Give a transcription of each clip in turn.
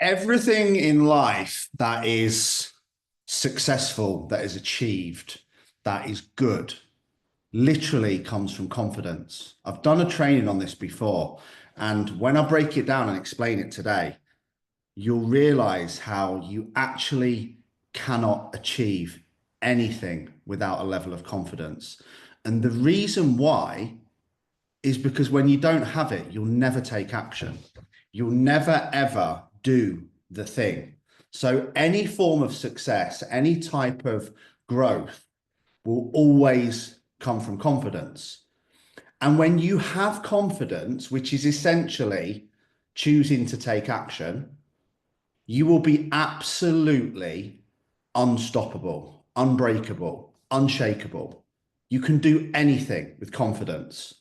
Everything in life that is successful, that is achieved, that is good, literally comes from confidence. I've done a training on this before, and when I break it down and explain it today, you'll realize how you actually cannot achieve anything without a level of confidence. And the reason why is because when you don't have it, you'll never take action. You'll never, ever do the thing. So, any form of success, any type of growth will always come from confidence. And when you have confidence, which is essentially choosing to take action, you will be absolutely unstoppable, unbreakable, unshakable. You can do anything with confidence.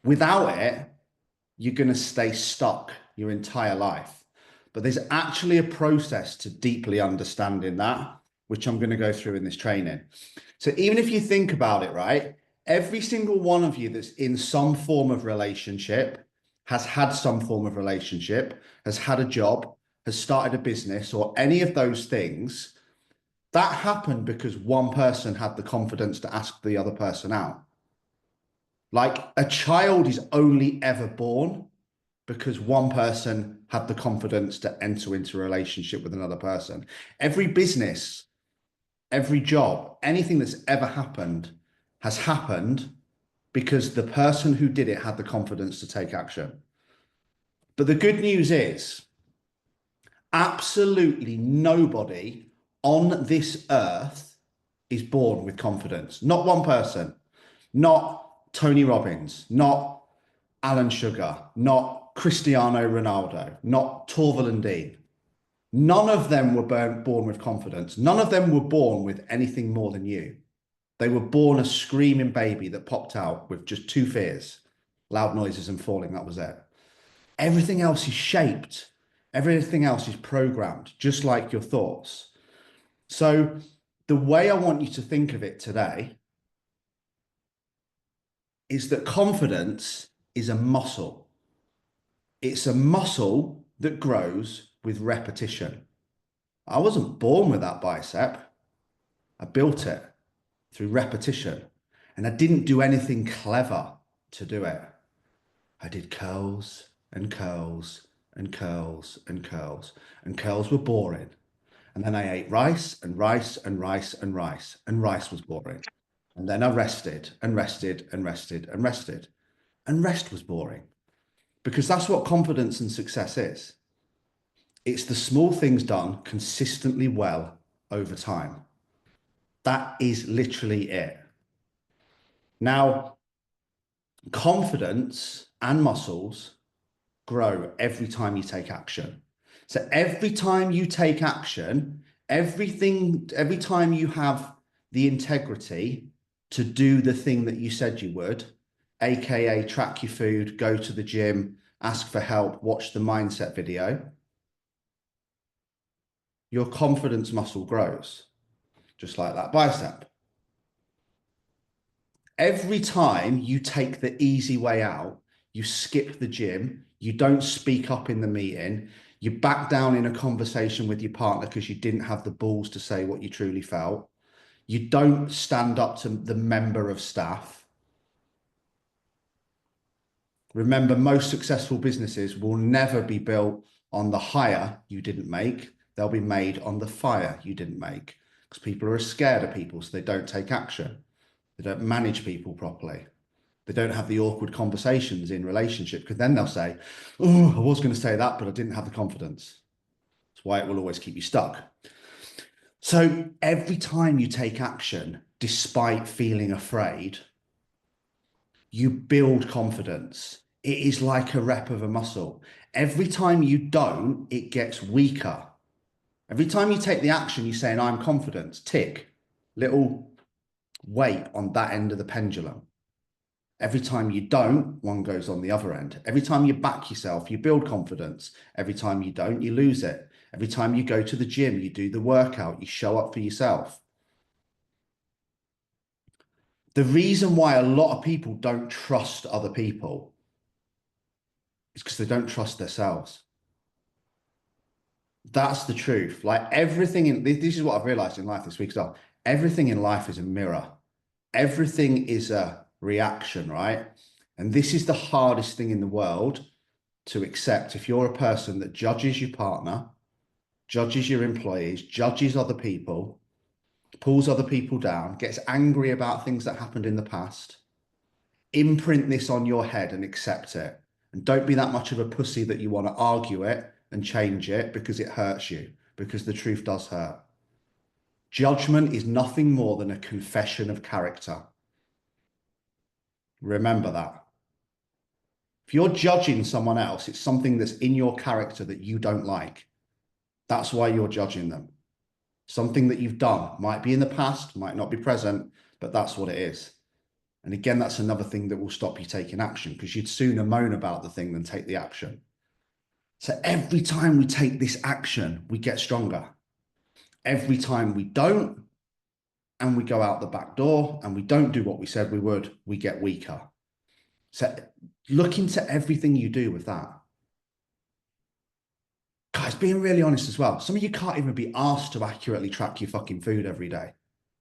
Without it, you're going to stay stuck your entire life. But there's actually a process to deeply understanding that, which I'm going to go through in this training. So even if you think about it, right, every single one of you that's in some form of relationship, has had some form of relationship, has had a job, has started a business, or any of those things, that happened because one person had the confidence to ask the other person out. Like a child is only ever born because one person had the confidence to enter into a relationship with another person. Every business, every job, anything that's ever happened has happened because the person who did it had the confidence to take action. But the good news is, absolutely nobody on this earth is born with confidence. Not one person, not Tony Robbins, not Alan Sugar, not Cristiano Ronaldo, not Torval and Dean. None of them were born with confidence. None of them were born with anything more than you. They were born a screaming baby that popped out with just two fears, loud noises and falling. That was it. Everything else is shaped. Everything else is programmed, just like your thoughts. So the way I want you to think of it today is that confidence is a muscle. It's a muscle that grows with repetition. I wasn't born with that bicep. I built it through repetition. And I didn't do anything clever to do it. I did curls and curls and curls and curls. And curls were boring. And then I ate rice and rice and rice and rice. And rice was boring. And then I rested and rested and rested and rested. And rest was boring. Because that's what confidence and success is. It's the small things done consistently well over time. That is literally it. Now, confidence and muscles grow every time you take action. So every time you take action, every time you have the integrity to do the thing that you said you would, AKA track your food, go to the gym, ask for help, watch the mindset video, your confidence muscle grows, just like that bicep. Every time you take the easy way out, you skip the gym, you don't speak up in the meeting, you back down in a conversation with your partner because you didn't have the balls to say what you truly felt, you don't stand up to the member of staff. Remember, most successful businesses will never be built on the hire you didn't make. They'll be made on the fire you didn't make because people are scared of people, so they don't take action. They don't manage people properly. They don't have the awkward conversations in relationship because then they'll say, oh, I was going to say that, but I didn't have the confidence. That's why it will always keep you stuck. So every time you take action, despite feeling afraid, you build confidence. It is like a rep of a muscle. Every time you don't, it gets weaker. Every time you take the action, you're saying, I'm confident, tick, little weight on that end of the pendulum. Every time you don't, one goes on the other end. Every time you back yourself, you build confidence. Every time you don't, you lose it. Every time you go to the gym, you do the workout, you show up for yourself. The reason why a lot of people don't trust other people is because they don't trust themselves. That's the truth. Like everything in this is what I've realized in life this week as well. Everything in life is a mirror. Everything is a reaction, right? And this is the hardest thing in the world to accept. If you're a person that judges your partner, judges your employees, judges other people, pulls other people down, gets angry about things that happened in the past, imprint this on your head and accept it. And don't be that much of a pussy that you want to argue it and change it because it hurts you, because the truth does hurt. Judgment is nothing more than a confession of character. Remember that. If you're judging someone else, it's something that's in your character that you don't like. That's why you're judging them. Something that you've done might be in the past, might not be present, but that's what it is. And again, that's another thing that will stop you taking action, because you'd sooner moan about the thing than take the action. So every time we take this action, we get stronger. Every time we don't, and we go out the back door and we don't do what we said we would, we get weaker. So look into everything you do with that. Guys, being really honest as well, some of you can't even be asked to accurately track your fucking food every day.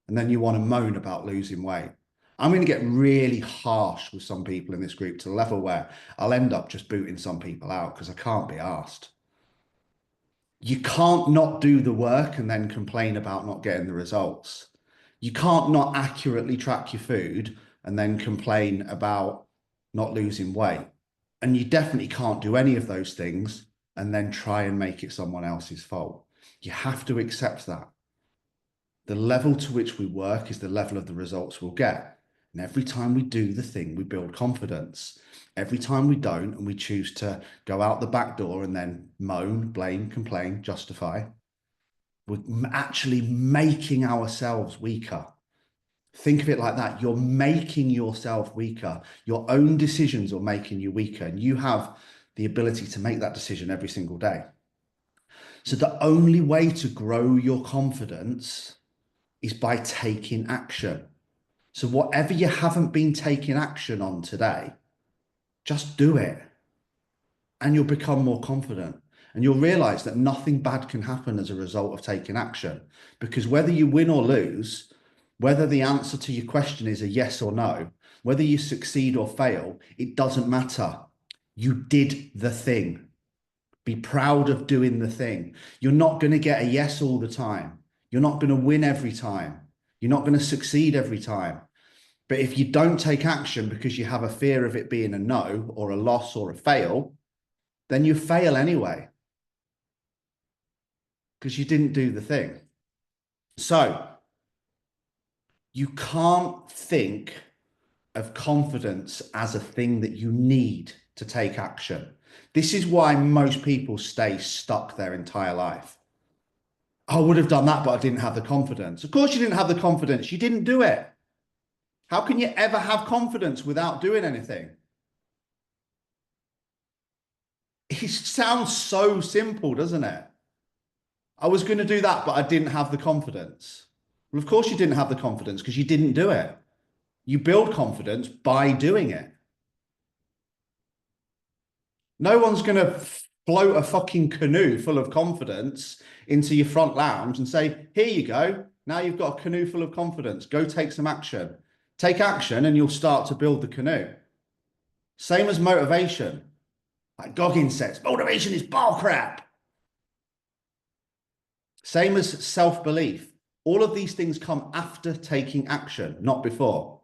And then you want to moan about losing weight. I'm going to get really harsh with some people in this group to the level where I'll end up just booting some people out because I can't be asked. You can't not do the work and then complain about not getting the results. You can't not accurately track your food and then complain about not losing weight. And you definitely can't do any of those things and then try and make it someone else's fault. You have to accept that. The level to which we work is the level of the results we'll get. And every time we do the thing, we build confidence. Every time we don't, and we choose to go out the back door and then moan, blame, complain, justify, we're actually making ourselves weaker. Think of it like that. You're making yourself weaker. Your own decisions are making you weaker, and you have the ability to make that decision every single day. So the only way to grow your confidence is by taking action. So whatever you haven't been taking action on today, just do it. And you'll become more confident. And you'll realize that nothing bad can happen as a result of taking action. Because whether you win or lose, whether the answer to your question is a yes or no, whether you succeed or fail, it doesn't matter. You did the thing. Be proud of doing the thing. You're not going to get a yes all the time. You're not going to win every time. You're not going to succeed every time. But if you don't take action because you have a fear of it being a no or a loss or a fail, then you fail anyway, because you didn't do the thing. So you can't think of confidence as a thing that you need to take action. This is why most people stay stuck their entire life. I would have done that, but I didn't have the confidence. Of course you didn't have the confidence. You didn't do it. How can you ever have confidence without doing anything? It sounds so simple, doesn't it? I was going to do that, but I didn't have the confidence. Well, of course you didn't have the confidence because you didn't do it. You build confidence by doing it. No one's going to float a fucking canoe full of confidence into your front lounge and say, here you go. Now you've got a canoe full of confidence. Go take some action. Take action and you'll start to build the canoe. Same as motivation. Like Goggins says, motivation is bull crap. Same as self-belief. All of these things come after taking action, not before.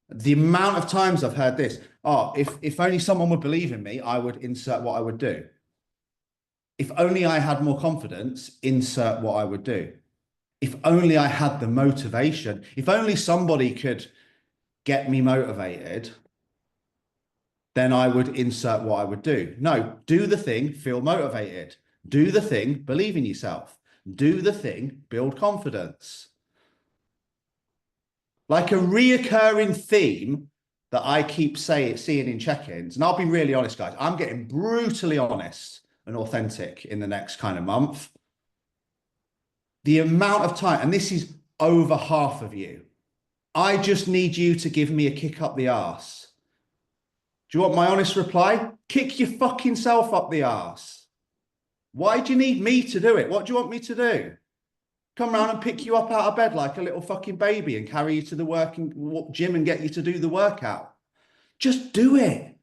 The amount of times I've heard this, oh, if only someone would believe in me, I would insert what I would do. If only I had more confidence, insert what I would do. If only I had the motivation, if only somebody could get me motivated, then I would insert what I would do. No, do the thing, feel motivated. Do the thing, believe in yourself. Do the thing, build confidence. Like a reoccurring theme that I keep seeing in check-ins, and I'll be really honest, guys, I'm getting brutally honest and authentic in the next kind of month. The amount of time, and this is over half of you, I just need you to give me a kick up the arse. Do you want my honest reply? Kick your fucking self up the arse. Why do you need me to do it? What do you want me to do? Come around and pick you up out of bed like a little fucking baby and carry you to the working gym and get you to do the workout. Just do it.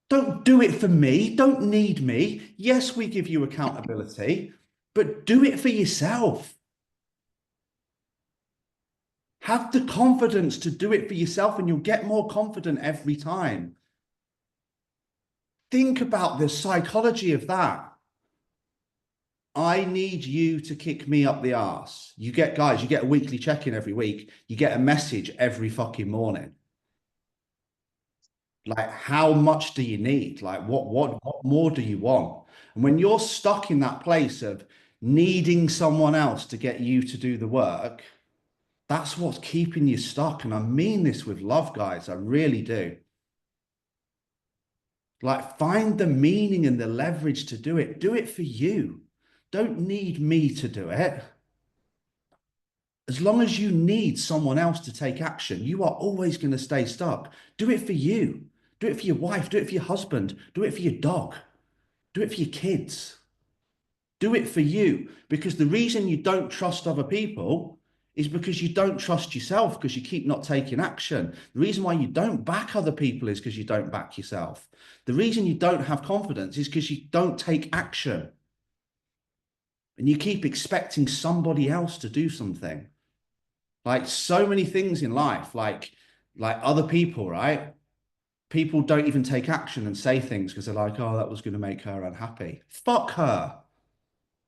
Don't do it for me. Don't need me. Yes, we give you accountability, but do it for yourself. Have the confidence to do it for yourself, and you'll get more confident every time. Think about the psychology of that. I need you to kick me up the arse. You get, guys, you get a weekly check-in every week. You get a message every fucking morning. Like, how much do you need? Like, what more do you want? And when you're stuck in that place of needing someone else to get you to do the work, that's what's keeping you stuck. And I mean this with love, guys. I really do. Like, find the meaning and the leverage to do it. Do it for you. Don't need me to do it. As long as you need someone else to take action, you are always going to stay stuck. Do it for you. Do it for your wife. Do it for your husband. Do it for your dog. Do it for your kids. Do it for you. Because the reason you don't trust other people is because you don't trust yourself, because you keep not taking action. The reason why you don't back other people is because you don't back yourself. The reason you don't have confidence is because you don't take action. And you keep expecting somebody else to do something. Like so many things in life, like other people, right? People don't even take action and say things because they're like, oh, that was going to make her unhappy. Fuck her,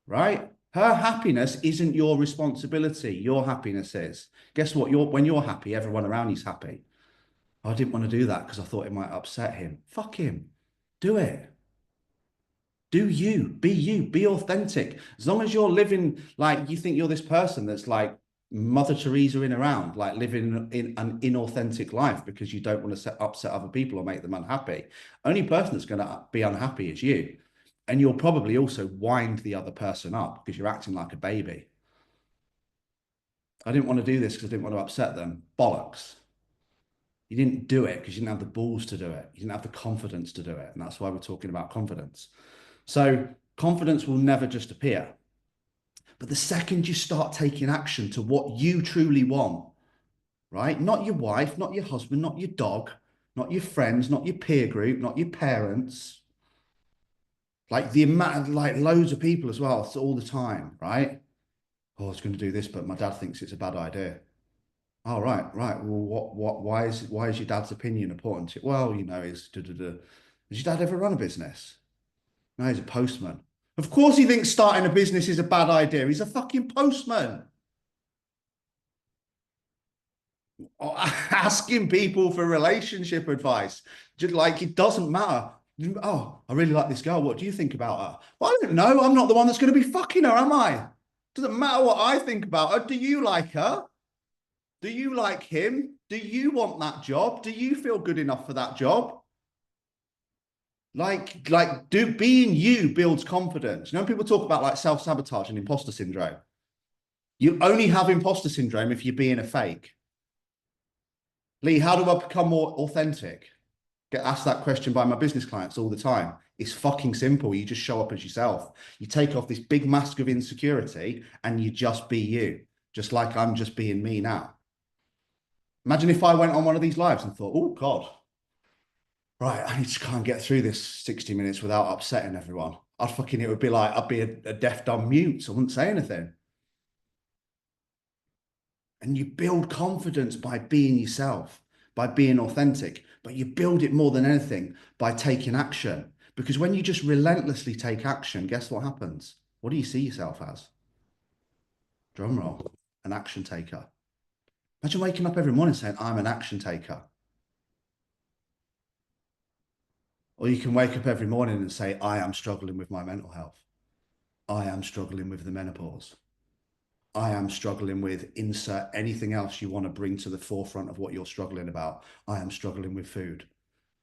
right? Her happiness isn't your responsibility. Your happiness is. Guess what? When you're happy, everyone around you's happy. I didn't want to do that because I thought it might upset him. Fuck him. Do it. Do you, be authentic. As long as you're living like you think you're this person that's like Mother Teresa in around, like living in an inauthentic life because you don't want to upset other people or make them unhappy. Only person that's going to be unhappy is you. And you'll probably also wind the other person up because you're acting like a baby. I didn't want to do this because I didn't want to upset them. Bollocks. You didn't do it because you didn't have the balls to do it. You didn't have the confidence to do it. And that's why we're talking about confidence. So confidence will never just appear. But the second you start taking action to what you truly want, right? Not your wife, not your husband, not your dog, not your friends, not your peer group, not your parents, like the amount of like loads of people as well, it's all the time, right? Oh, I was going to do this, but my dad thinks it's a bad idea. Oh, right. Well, why is your dad's opinion important to you? Well, you know, is da, da, da. Does your dad ever run a business? No, he's a postman. Of course he thinks starting a business is a bad idea. He's a fucking postman. Asking people for relationship advice. Just like it doesn't matter. Oh, I really like this girl. What do you think about her? Well, I don't know. I'm not the one that's going to be fucking her, am I? Doesn't matter what I think about her. Do you like her? Do you like him? Do you want that job? Do you feel good enough for that job? Being you builds confidence. You know, people talk about like self-sabotage and imposter syndrome. You only have imposter syndrome if you're being a fake. Lee, how do I become more authentic? Get asked that question by my business clients all the time. It's fucking simple. You just show up as yourself. You take off this big mask of insecurity and you just be you, just like I'm just being me now. Imagine if I went on one of these lives and thought, oh God, right, I need to try and get through this 60 minutes without upsetting everyone. It would be like, I'd be a deaf, dumb mute. So I wouldn't say anything. And you build confidence by being yourself, by being authentic, but you build it more than anything by taking action. Because when you just relentlessly take action, guess what happens? What do you see yourself as? Drum roll, an action taker. Imagine waking up every morning saying, I'm an action taker. Or you can wake up every morning and say, I am struggling with my mental health. I am struggling with the menopause. I am struggling with insert anything else you want to bring to the forefront of what you're struggling about. I am struggling with food.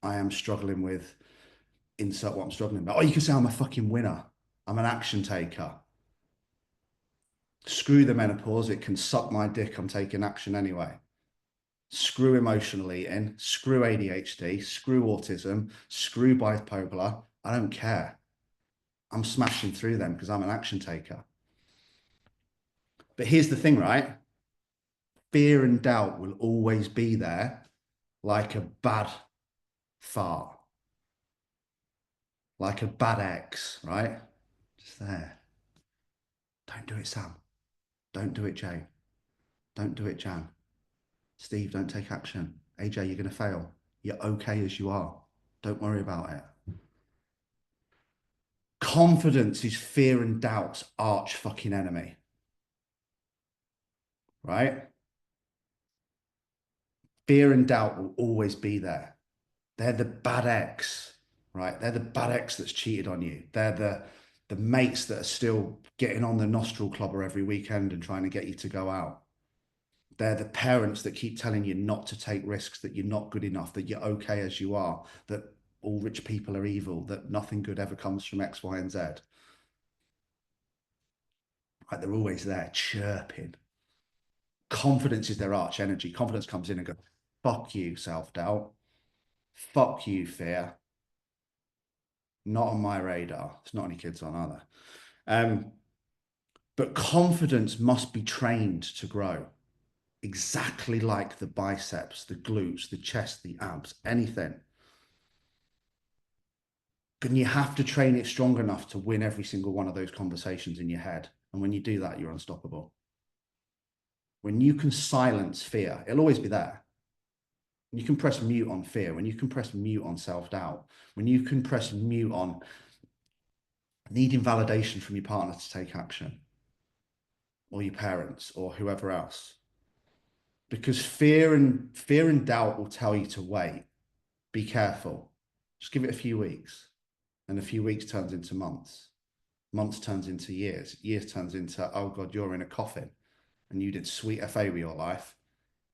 I am struggling with insert what I'm struggling about. Oh, you can say I'm a fucking winner. I'm an action taker. Screw the menopause. It can suck my dick. I'm taking action anyway. Screw emotional eating. Screw ADHD. Screw autism. Screw bipolar. I don't care. I'm smashing through them because I'm an action taker. But here's the thing, right? Fear and doubt will always be there like a bad fart, like a bad ex, right? Just there. Don't do it, Sam. Don't do it, Jay. Don't do it, Jan. Steve, don't take action. AJ, you're going to fail. You're okay as you are. Don't worry about it. Confidence is fear and doubt's arch fucking enemy, right? Fear and doubt will always be there. They're the bad ex, right? They're the bad ex that's cheated on you. They're the mates that are still getting on the nostril clubber every weekend and trying to get you to go out. They're the parents that keep telling you not to take risks, that you're not good enough, that you're okay as you are, that all rich people are evil, that nothing good ever comes from X, Y, and Z. Right? They're always there chirping. Confidence is their arch energy. Confidence comes in and goes, fuck you, self-doubt. Fuck you, fear. Not on my radar. It's not any kids on, are there? But confidence must be trained to grow. Exactly like the biceps, the glutes, the chest, the abs, anything. And you have to train it strong enough to win every single one of those conversations in your head. And when you do that, you're unstoppable. When you can silence fear, it'll always be there. When you can press mute on fear, when you can press mute on self-doubt, when you can press mute on needing validation from your partner to take action, or your parents, or whoever else. Because fear and doubt will tell you to wait. Be careful. Just give it a few weeks. And a few weeks turns into months. Months turns into years. Years turns into, oh God, you're in a coffin. And you did sweet FA with your life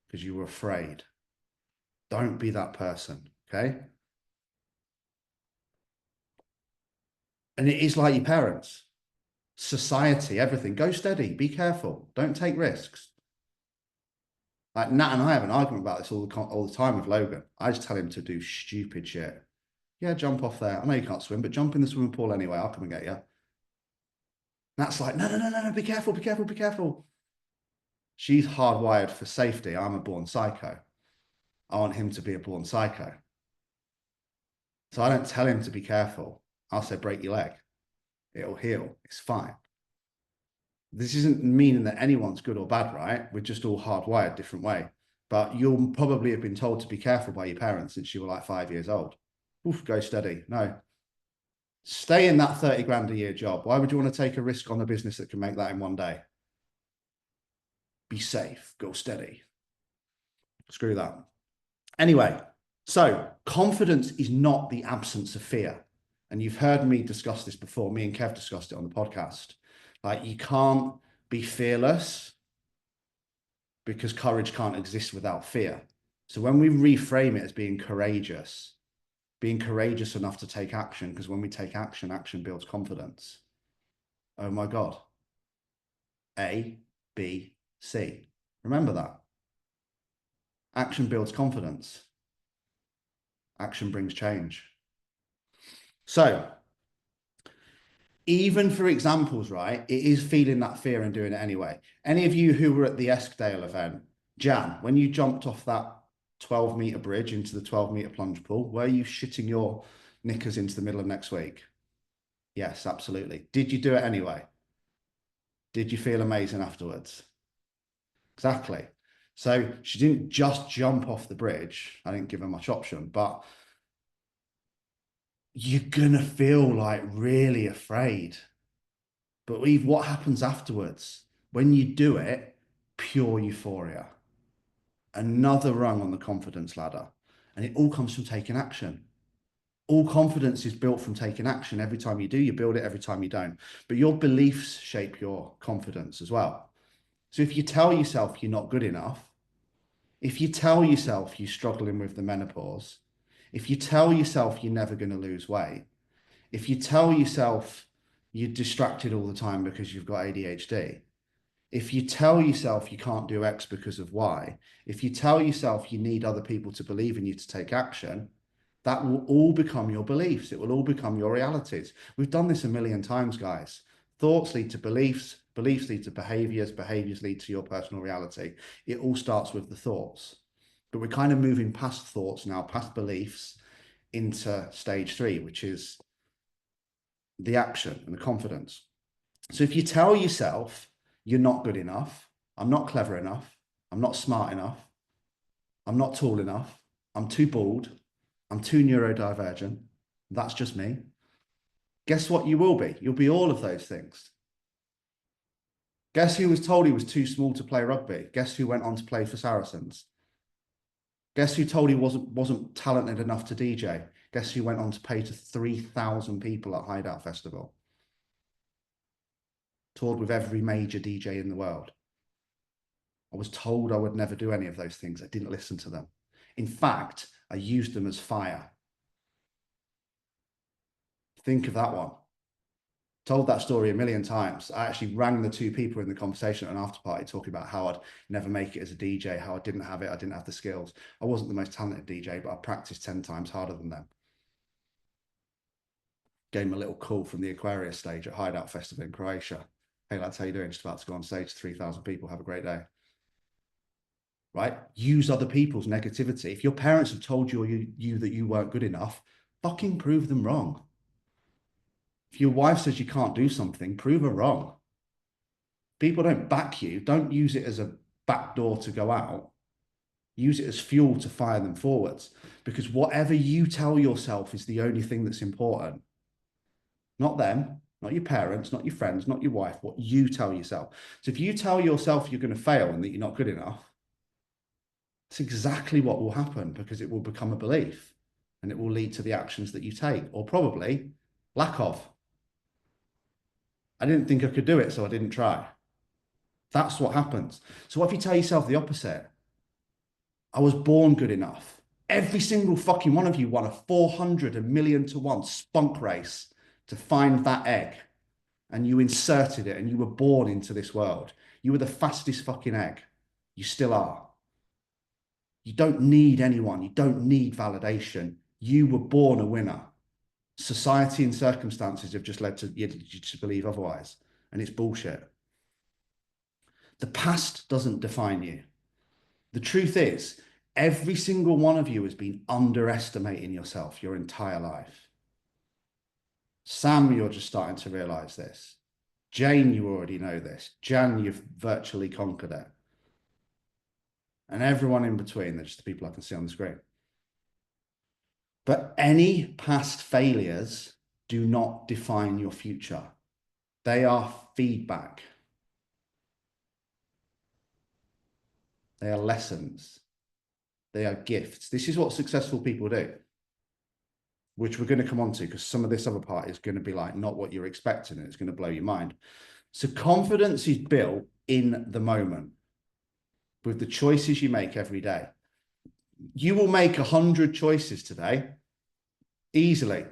because you were afraid. Don't be that person, okay? And it is like your parents, society, everything. Go steady, be careful, don't take risks. Like Nat and I have an argument about this all the time with Logan. I just tell him to do stupid shit. Yeah, jump off there. I know you can't swim, but jump in the swimming pool anyway. I'll come and get you. Nat's like, no, no, no, no, no, be careful, be careful, be careful. She's hardwired for safety. I'm a born psycho. I want him to be a born psycho. So I don't tell him to be careful. I'll say, break your leg. It'll heal. It's fine. This isn't meaning that anyone's good or bad, right? We're just all hardwired different way. But you'll probably have been told to be careful by your parents since you were like 5 years old. Oof, go steady. No. Stay in that 30 grand a year job. Why would you want to take a risk on a business that can make that in one day? Be safe. Go steady. Screw that. Anyway, so confidence is not the absence of fear. And you've heard me discuss this before. Me and Kev discussed it on the podcast. Like, you can't be fearless because courage can't exist without fear. So when we reframe it as being courageous enough to take action, because when we take action, action builds confidence. Oh my God. A, B, C. Remember that. Action builds confidence. Action brings change. So even for examples, right, it is feeling that fear and doing it anyway. Any of you who were at the Eskdale event, Jan, when you jumped off that 12-meter bridge into the 12-meter plunge pool, were you shitting your knickers into the middle of next week? Yes, absolutely. Did you do it anyway? Did you feel amazing afterwards? Exactly. So she didn't just jump off the bridge. I didn't give her much option, but you're going to feel like really afraid. But what happens afterwards? When you do it, pure euphoria. Another rung on the confidence ladder. And it all comes from taking action. All confidence is built from taking action. Every time you do, you build it. Every time you don't. But your beliefs shape your confidence as well. So if you tell yourself you're not good enough, if you tell yourself you're struggling with the menopause, if you tell yourself you're never going to lose weight, if you tell yourself you're distracted all the time because you've got ADHD, if you tell yourself you can't do X because of Y, if you tell yourself you need other people to believe in you to take action, That will all become your beliefs. It will all become your realities. We've done this a million times, guys. Thoughts lead to beliefs, beliefs lead to behaviors, behaviors lead to your personal reality. It all starts with the thoughts. But we're kind of moving past thoughts now, past beliefs, into stage 3, which is the action and the confidence. So if you tell yourself you're not good enough, I'm not clever enough, I'm not smart enough, I'm not tall enough, I'm too bald, I'm too neurodivergent, that's just me. Guess what you will be? You'll be all of those things. Guess who was told he was too small to play rugby? Guess who went on to play for Saracens? Guess who told he wasn't talented enough to DJ? Guess who went on to pay to 3,000 people at Hideout Festival? Toured with every major DJ in the world. I was told I would never do any of those things. I didn't listen to them. In fact, I used them as fire. Think of that one. Told that story a million times. I actually rang the 2 people in the conversation at an after party talking about how I'd never make it as a DJ, how I didn't have it, I didn't have the skills. I wasn't the most talented DJ, but I practiced 10 times harder than them. Gave him a little call from the Aquarius stage at Hideout Festival in Croatia. Hey lads, how you doing? Just about to go on stage, 3,000 people, have a great day. Right? Use other people's negativity. If your parents have told you that you weren't good enough, fucking prove them wrong. If your wife says you can't do something, prove her wrong. People don't back you. Don't use it as a backdoor to go out. Use it as fuel to fire them forwards. Because whatever you tell yourself is the only thing that's important. Not them, not your parents, not your friends, not your wife, what you tell yourself. So if you tell yourself you're going to fail and that you're not good enough, it's exactly what will happen, because it will become a belief and it will lead to the actions that you take, or probably lack of. I didn't think I could do it, so I didn't try. That's what happens. So what if you tell yourself the opposite? I was born good enough. Every single fucking one of you won a 400 1,000,000 to 1 spunk race to find that egg. And you inserted it and you were born into this world. You were the fastest fucking egg. You still are. You don't need anyone. You don't need validation. You were born a winner. Society and circumstances have just led to you to believe otherwise. And it's bullshit. The past doesn't define you. The truth is, every single one of you has been underestimating yourself your entire life. Sam, you're just starting to realize this. Jane, you already know this. Jan, you've virtually conquered it. And everyone in between, they're just the people I can see on the screen. But any past failures do not define your future. They are feedback. They are lessons. They are gifts. This is what successful people do, which we're going to come on to, because some of this other part is going to be like not what you're expecting, and it's going to blow your mind. So confidence is built in the moment with the choices you make every day. You will make 100 choices today easily.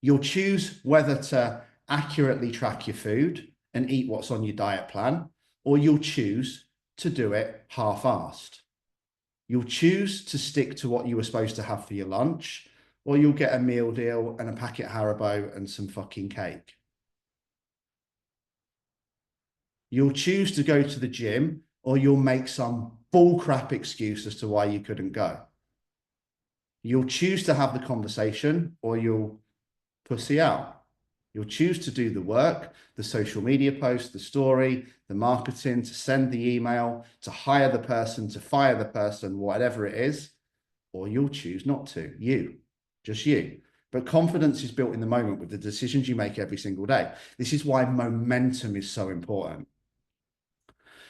You'll choose whether to accurately track your food and eat what's on your diet plan, or you'll choose to do it half-assed. You'll choose to stick to what you were supposed to have for your lunch, or you'll get a meal deal and a packet Haribo and some fucking cake. You'll choose to go to the gym, or you'll make some bullcrap excuse as to why you couldn't go. You'll choose to have the conversation, or you'll pussy out. You'll choose to do the work, the social media post, the story, the marketing, to send the email, to hire the person, to fire the person, whatever it is, or you'll choose not to. You, just you. But confidence is built in the moment with the decisions you make every single day. This is why momentum is so important.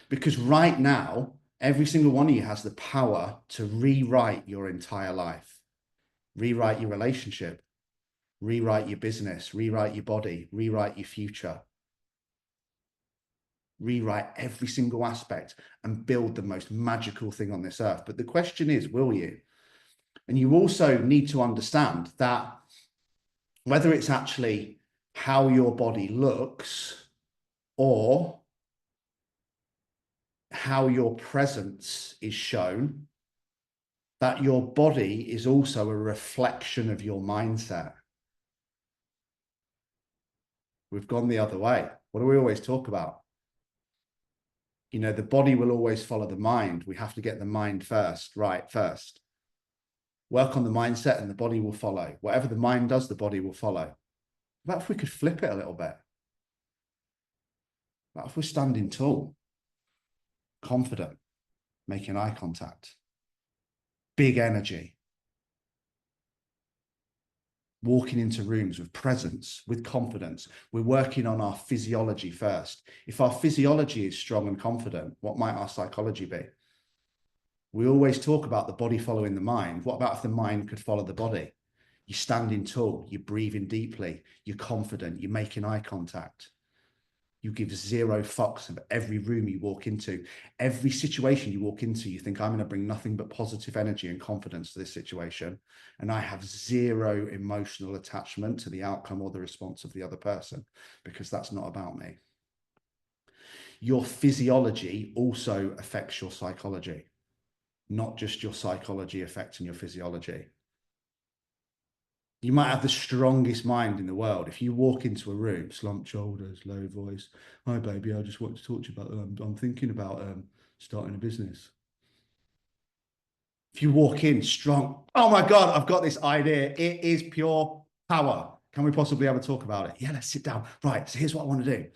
Because right now, every single one of you has the power to rewrite your entire life, rewrite your relationship, rewrite your business, rewrite your body, rewrite your future, rewrite every single aspect and build the most magical thing on this earth. But the question is, will you? And you also need to understand that whether it's actually how your body looks or how your presence is shown, that your body is also a reflection of your mindset. We've gone the other way. What do we always talk about? You know, the body will always follow the mind. We have to get the mind first, right? First. Work on the mindset and the body will follow. Whatever the mind does, the body will follow. What if we could flip it a little bit? What if we're standing tall, confident, making eye contact, big energy, walking into rooms with presence, with confidence? We're working on our physiology first. If our physiology is strong and confident, what might our psychology be? We always talk about the body following the mind. What about if the mind could follow the body? You're standing tall, you're breathing deeply, you're confident, you're making eye contact. You give zero fucks of every room you walk into. Every situation you walk into, you think, I'm going to bring nothing but positive energy and confidence to this situation. And I have zero emotional attachment to the outcome or the response of the other person, because that's not about me. Your physiology also affects your psychology, not just your psychology affecting your physiology. You might have the strongest mind in the world. If you walk into a room, slumped shoulders, low voice, hi baby, I just want to talk to you about, I'm thinking about starting a business. If you walk in strong, oh my God, I've got this idea. It is pure power. Can we possibly have a talk about it? Yeah, let's sit down. Right, so here's what I want to do.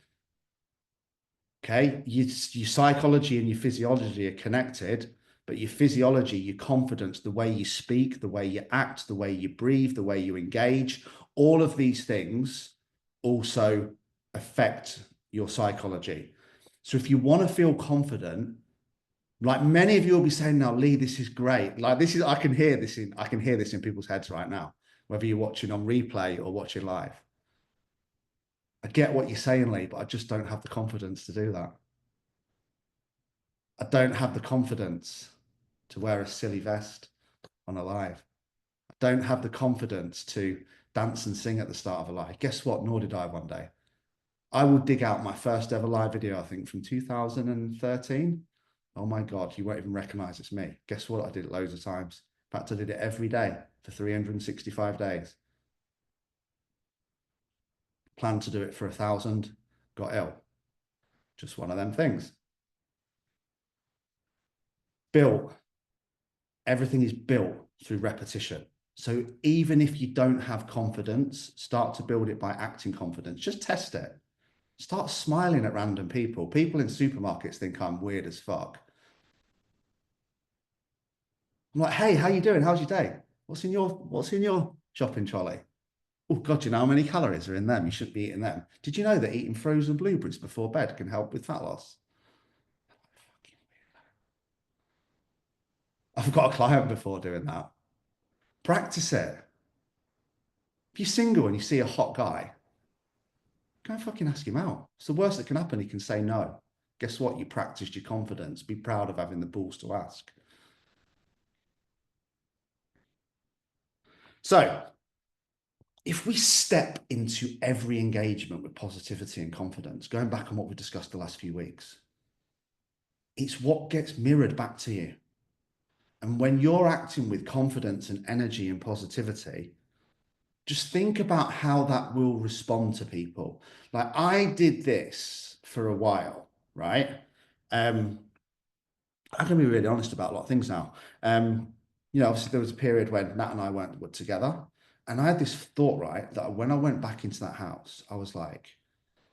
Okay, your psychology and your physiology are connected, but your physiology, your confidence, the way you speak, the way you act, the way you breathe, the way you engage, all of these things also affect your psychology. So if you want to feel confident, like many of you will be saying now, Lee, this is great. Like this is, I can hear this in people's heads right now, whether you're watching on replay or watching live. I get what you're saying, Lee, but I just don't have the confidence to do that. I don't have the confidence to wear a silly vest on a live. I don't have the confidence to dance and sing at the start of a live. Guess what? Nor did I one day. I will dig out my first ever live video, I think from 2013. Oh my God, you won't even recognize it's me. Guess what? I did it loads of times. In fact, I did it every day for 365 days. Planned to do it for 1,000, got ill. Just one of them things. Built. Everything is built through repetition. So even if you don't have confidence, start to build it by acting confidence. Just test it. Start smiling at random people. People in supermarkets think I'm weird as fuck. I'm like, hey, how you doing? How's your day? What's in your shopping trolley? Oh God, you know how many calories are in them? You shouldn't be eating them. Did you know that eating frozen blueberries before bed can help with fat loss? I've got a client before doing that. Practice it. If you're single and you see a hot guy, go and fucking ask him out. It's the worst that can happen. He can say no. Guess what? You practiced your confidence. Be proud of having the balls to ask. So, if we step into every engagement with positivity and confidence, going back on what we discussed the last few weeks, it's what gets mirrored back to you. And when you're acting with confidence and energy and positivity, just think about how that will respond to people. Like I did this for a while, right? I can be really honest about a lot of things now. You know, obviously there was a period when Nat and I weren't together, and I had this thought, right, that when I went back into that house, I was like,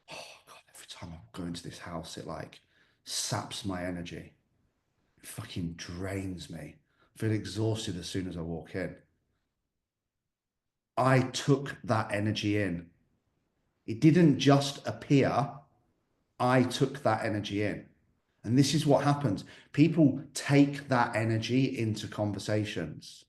oh God, every time I go into this house, it like saps my energy. It fucking drains me. I feel exhausted as soon as I walk in. I took that energy in. It didn't just appear. I took that energy in. And this is what happens. People take that energy into conversations.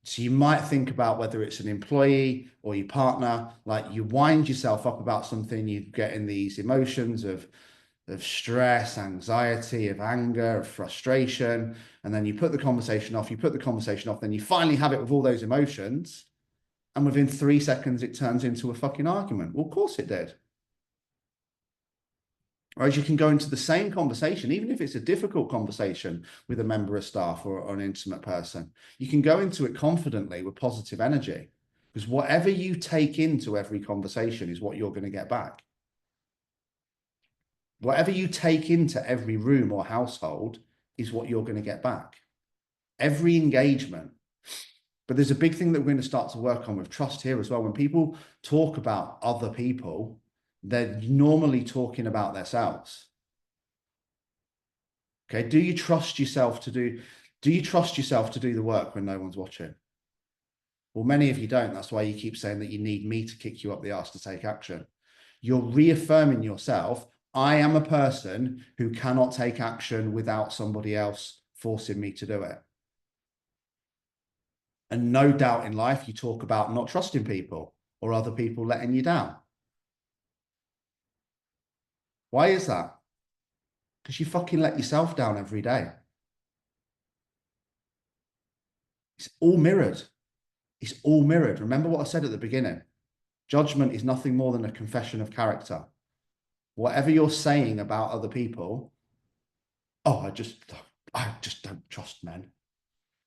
So you might think about whether it's an employee or your partner, like you wind yourself up about something, you get in these emotions of stress, anxiety, of anger, of frustration, and then you put the conversation off, then you finally have it with all those emotions, and within 3 seconds, it turns into a fucking argument. Well, of course it did. Whereas you can go into the same conversation, even if it's a difficult conversation with a member of staff or an intimate person, you can go into it confidently with positive energy, because whatever you take into every conversation is what you're going to get back. Whatever you take into every room or household is what you're going to get back. Every engagement. But there's a big thing that we're going to start to work on with trust here as well. When people talk about other people, they're normally talking about themselves. Okay. Do you trust yourself to do the work when no one's watching? Well, many of you don't. That's why you keep saying that you need me to kick you up the arse to take action. You're reaffirming yourself. I am a person who cannot take action without somebody else forcing me to do it. And no doubt in life, you talk about not trusting people or other people letting you down. Why is that? Because you fucking let yourself down every day. It's all mirrored. It's all mirrored. Remember what I said at the beginning. Judgment is nothing more than a confession of character. Whatever you're saying about other people, oh, I just don't trust men.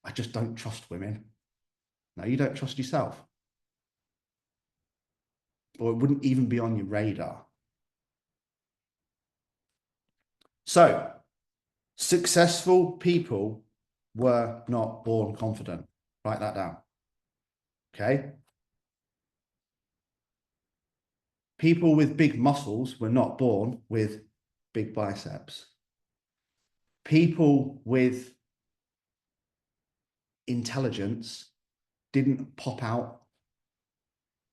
I just don't trust women. No, you don't trust yourself. Or it wouldn't even be on your radar. So, successful people were not born confident. Write that down. Okay? People with big muscles were not born with big biceps. People with intelligence didn't pop out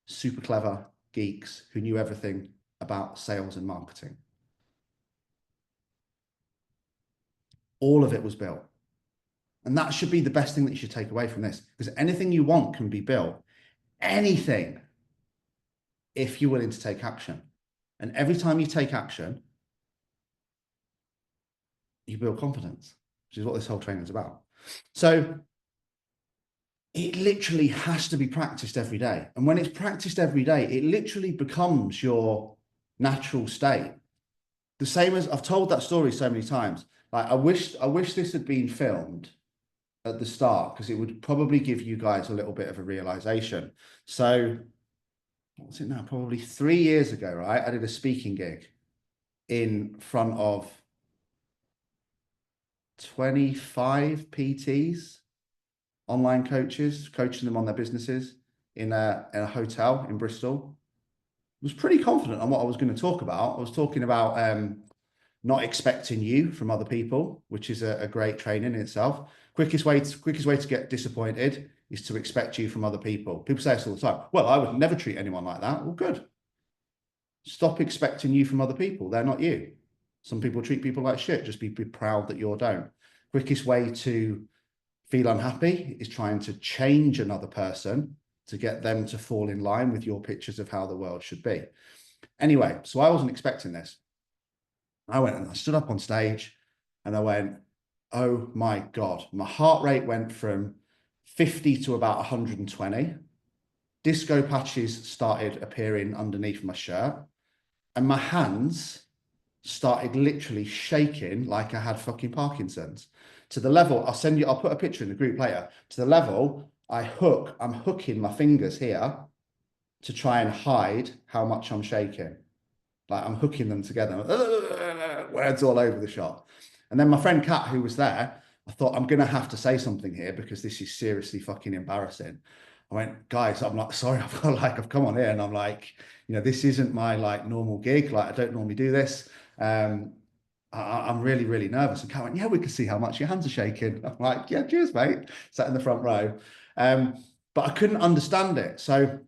super clever geeks who knew everything about sales and marketing. All of it was built. And that should be the best thing that you should take away from this, because anything you want can be built. Anything, if you're willing to take action. And every time you take action, you build confidence, which is what this whole training is about. So it literally has to be practiced every day. And when it's practiced every day, it literally becomes your natural state. The same as I've told that story so many times. Like I wish this had been filmed at the start, because it would probably give you guys a little bit of a realization. So what's it now? Probably 3 years ago, right? I did a speaking gig in front of 25 PTs, online coaches, coaching them on their businesses in a hotel in Bristol. I was pretty confident on what I was going to talk about. I was talking about not expecting you from other people, which is a great training in itself. Quickest way to get disappointed is to expect you from other people. People say this all the time. Well, I would never treat anyone like that. Well, good. Stop expecting you from other people. They're not you. Some people treat people like shit. Just be proud that you don't. Quickest way to feel unhappy is trying to change another person to get them to fall in line with your pictures of how the world should be. Anyway, so I wasn't expecting this. I went and I stood up on stage and I went, oh my God, my heart rate went from 50 to about 120. Disco patches started appearing underneath my shirt and my hands started literally shaking like I had fucking Parkinson's, to the level, I'll put a picture in the group later, to the level I'm hooking my fingers here to try and hide how much I'm shaking. Like I'm hooking them together, words all over the shop. And then my friend Kat, who was there, I thought, I'm going to have to say something here because this is seriously fucking embarrassing. I went, guys, I'm like, sorry, I've come on here and I'm like, this isn't my like normal gig. Like I don't normally do this. I'm really, really nervous. And Kat went, yeah, we can see how much your hands are shaking. I'm like, yeah, cheers, mate. Sat in the front row. But I couldn't understand it. So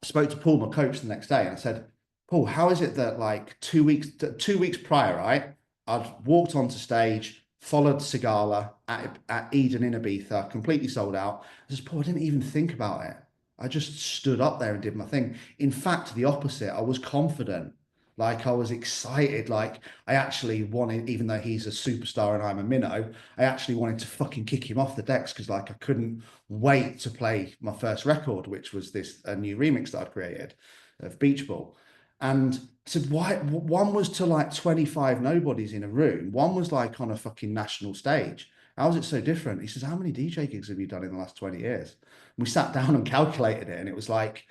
I spoke to Paul, my coach, the next day and I said, Paul, how is it that like 2 weeks prior, right? I'd walked onto stage, followed Sigala at Eden in Ibiza, completely sold out. I said, Paul, I didn't even think about it. I just stood up there and did my thing. In fact, the opposite. I was confident. Like I was excited. Like I actually wanted, even though he's a superstar and I'm a minnow, I actually wanted to fucking kick him off the decks because like I couldn't wait to play my first record, which was a new remix that I'd created of Beach Ball. And I said, why? One was to like 25 nobodies in a room. One was like on a fucking national stage. How is it so different? He says, how many DJ gigs have you done in the last 20 years? And we sat down and calculated it, and it was like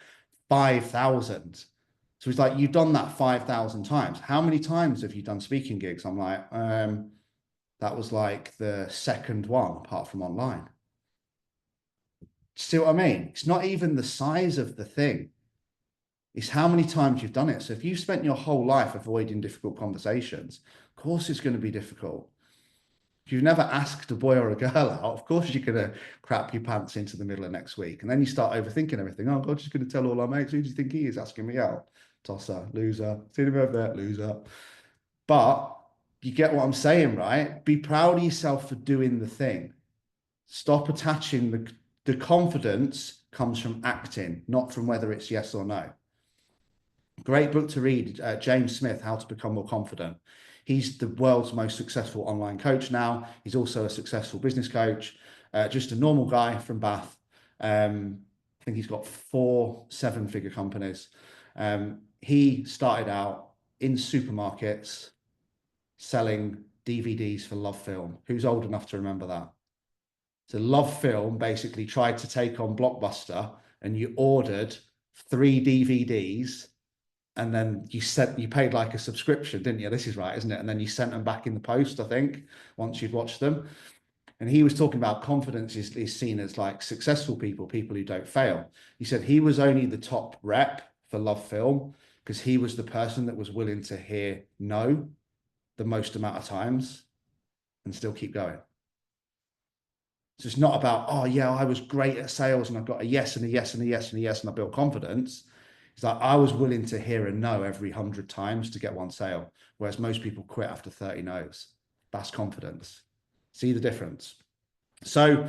5,000. So he's like, you've done that 5,000 times. How many times have you done speaking gigs? I'm like, that was like the second one, apart from online. See what I mean? It's not even the size of the thing. It's how many times you've done it. So if you've spent your whole life avoiding difficult conversations, of course it's going to be difficult. If you've never asked a boy or a girl out, of course you're going to crap your pants into the middle of next week. And then you start overthinking everything. Oh, God, she's going to tell all our mates. Who do you think he is asking me out? Tosser, loser. See him over there, loser. But you get what I'm saying, right? Be proud of yourself for doing the thing. Stop attaching the confidence comes from acting, not from whether it's yes or no. Great book to read, James Smith, How to Become More Confident. He's the world's most successful online coach now. He's also a successful business coach, just a normal guy from Bath. I think he's got 4 7-figure companies. He started out in supermarkets selling DVDs for Love Film. Who's old enough to remember that? So Love Film basically tried to take on Blockbuster, and you ordered 3 DVDs, and then you paid like a subscription, didn't you? This is right, isn't it? And then you sent them back in the post, I think, once you'd watched them. And he was talking about confidence is seen as like successful people who don't fail. He said he was only the top rep for Love Film because he was the person that was willing to hear no the most amount of times and still keep going. So it's not about, oh yeah, I was great at sales and I got a yes and a yes and a yes and a yes and I built confidence. It's like I was willing to hear a no every 100 times to get one sale, whereas most people quit after 30 no's. That's confidence. See the difference? So,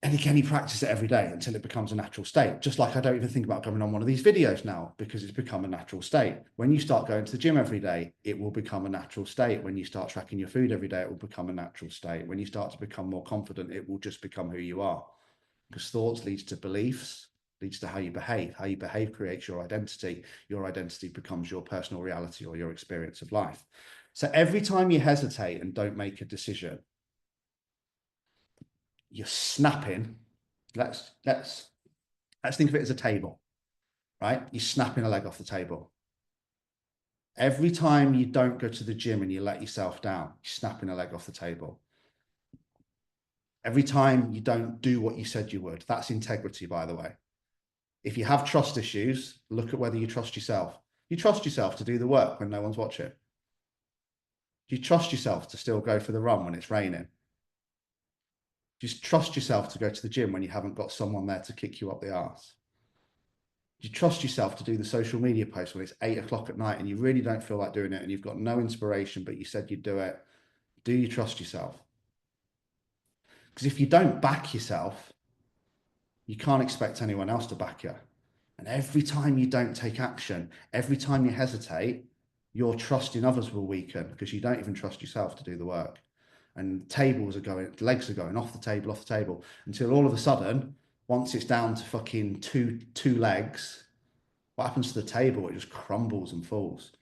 and again, you practice it every day until it becomes a natural state. Just like I don't even think about coming on one of these videos now because it's become a natural state. When you start going to the gym every day, it will become a natural state. When you start tracking your food every day, it will become a natural state. When you start to become more confident, it will just become who you are. Because thoughts leads to beliefs, leads to how you behave. How you behave creates your identity. Your identity becomes your personal reality or your experience of life. So every time you hesitate and don't make a decision, you're snapping. Let's think of it as a table, right? You're snapping a leg off the table. Every time you don't go to the gym and you let yourself down, you're snapping a leg off the table. Every time you don't do what you said you would, that's integrity, by the way. If you have trust issues, look at whether you trust yourself. You trust yourself to do the work when no one's watching. Do you trust yourself to still go for the run when it's raining? Just trust yourself to go to the gym when you haven't got someone there to kick you up the arse. Do you trust yourself to do the social media post when it's 8 o'clock at night and you really don't feel like doing it and you've got no inspiration, but you said you'd do it? Do you trust yourself? Because if you don't back yourself, you can't expect anyone else to back you. And every time you don't take action, every time you hesitate, your trust in others will weaken because you don't even trust yourself to do the work. And legs are going off the table until all of a sudden, once it's down to fucking two legs, what happens to the table? It just crumbles and falls.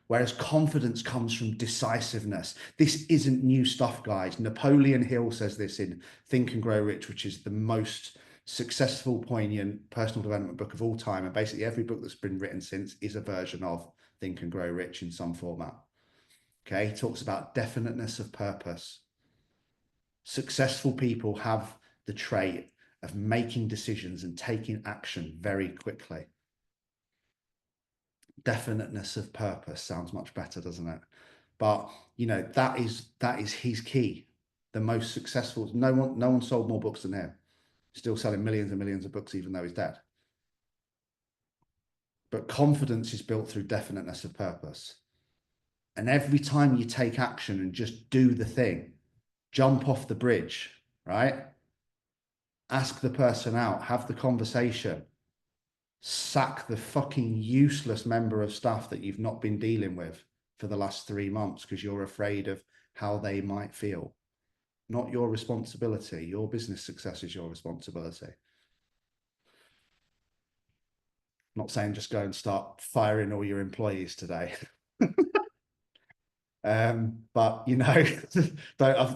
Whereas confidence comes from decisiveness. This isn't new stuff, guys. Napoleon Hill says this in Think and Grow Rich, which is the most successful, poignant personal development book of all time. And basically every book that's been written since is a version of Think and Grow Rich in some format. Okay, he talks about definiteness of purpose. Successful people have the trait of making decisions and taking action very quickly. Definiteness of purpose sounds much better, doesn't it? But you know, that is his key. The most successful. No one sold more books than him. Still selling millions and millions of books, even though he's dead. But confidence is built through definiteness of purpose. And every time you take action and just do the thing, jump off the bridge, right? Ask the person out, have the conversation, sack the fucking useless member of staff that you've not been dealing with for the last 3 months because you're afraid of how they might feel. Not your responsibility. Your business success is your responsibility. not saying just go and start firing all your employees today. But you know,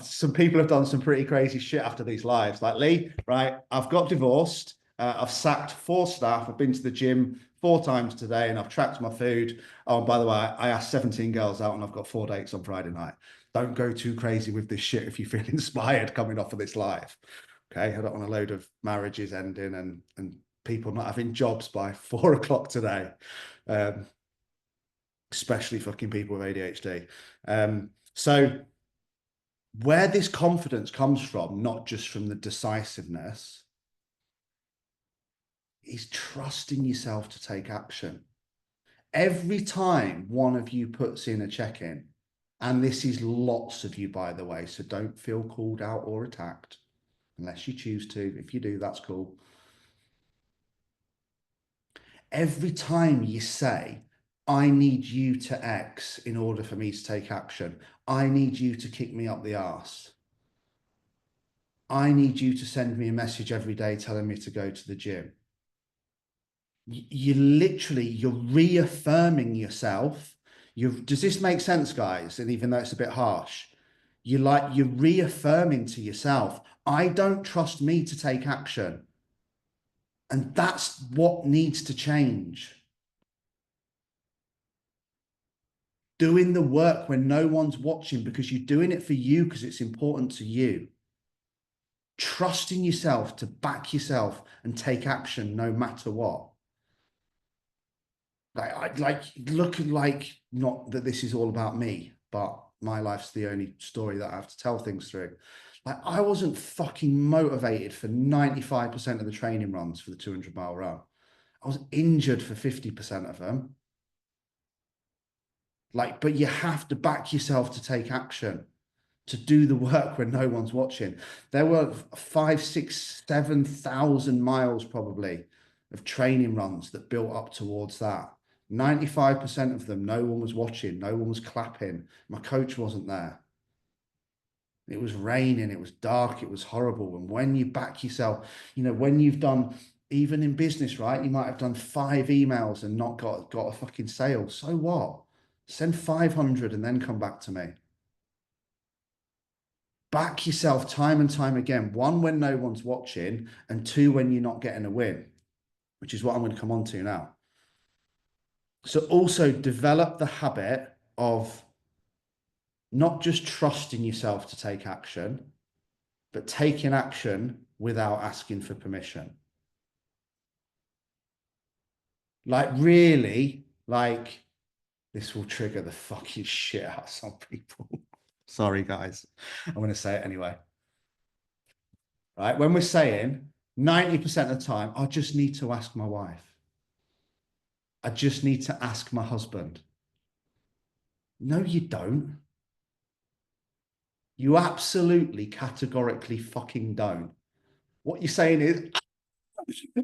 some people have done some pretty crazy shit after these lives. Like Lee, right? I've got divorced. I've sacked 4 staff. I've been to the gym 4 times today, and I've tracked my food. Oh, and by the way, I asked 17 girls out, and I've got 4 dates on Friday night. Don't go too crazy with this shit if you feel inspired coming off of this live. Okay, I don't want a load of marriages ending and people not having jobs by 4 o'clock today. Um, especially fucking people with ADHD. So where this confidence comes from, not just from the decisiveness, is trusting yourself to take action. Every time one of you puts in a check-in, and this is lots of you, by the way, so don't feel called out or attacked unless you choose to. If you do, that's cool. Every time you say, I need you to X in order for me to take action, I need you to kick me up the arse, I need you to send me a message every day telling me to go to the gym. You're reaffirming yourself. Does this make sense, guys? And even though it's a bit harsh, you're reaffirming to yourself, I don't trust me to take action. And that's what needs to change. Doing the work when no one's watching because you're doing it for you because it's important to you. Trusting yourself to back yourself and take action no matter what. Like not that this is all about me, but my life's the only story that I have to tell things through. Like I wasn't fucking motivated for 95% of the training runs for the 200-mile run. I was injured for 50% of them. Like, but you have to back yourself to take action, to do the work when no one's watching. There were 5, 6, 7,000 miles probably of training runs that built up towards that. 95% of them, no one was watching, no one was clapping. My coach wasn't there. It was raining, it was dark, it was horrible. And when you back yourself, you know, when you've done, even in business, right, you might have done 5 emails and not got a fucking sale. So what? Send 500 and then come back to me. Back yourself time and time again. 1, when no one's watching, and 2, when you're not getting a win, which is what I'm going to come on to now. So also develop the habit of not just trusting yourself to take action, but taking action without asking for permission. Like really, like this will trigger the fucking shit out of some people. Sorry, guys. I'm going to say it anyway. Right? When we're saying 90% of the time, I just need to ask my wife. I just need to ask my husband. No, you don't. You absolutely categorically fucking don't. What you're saying is,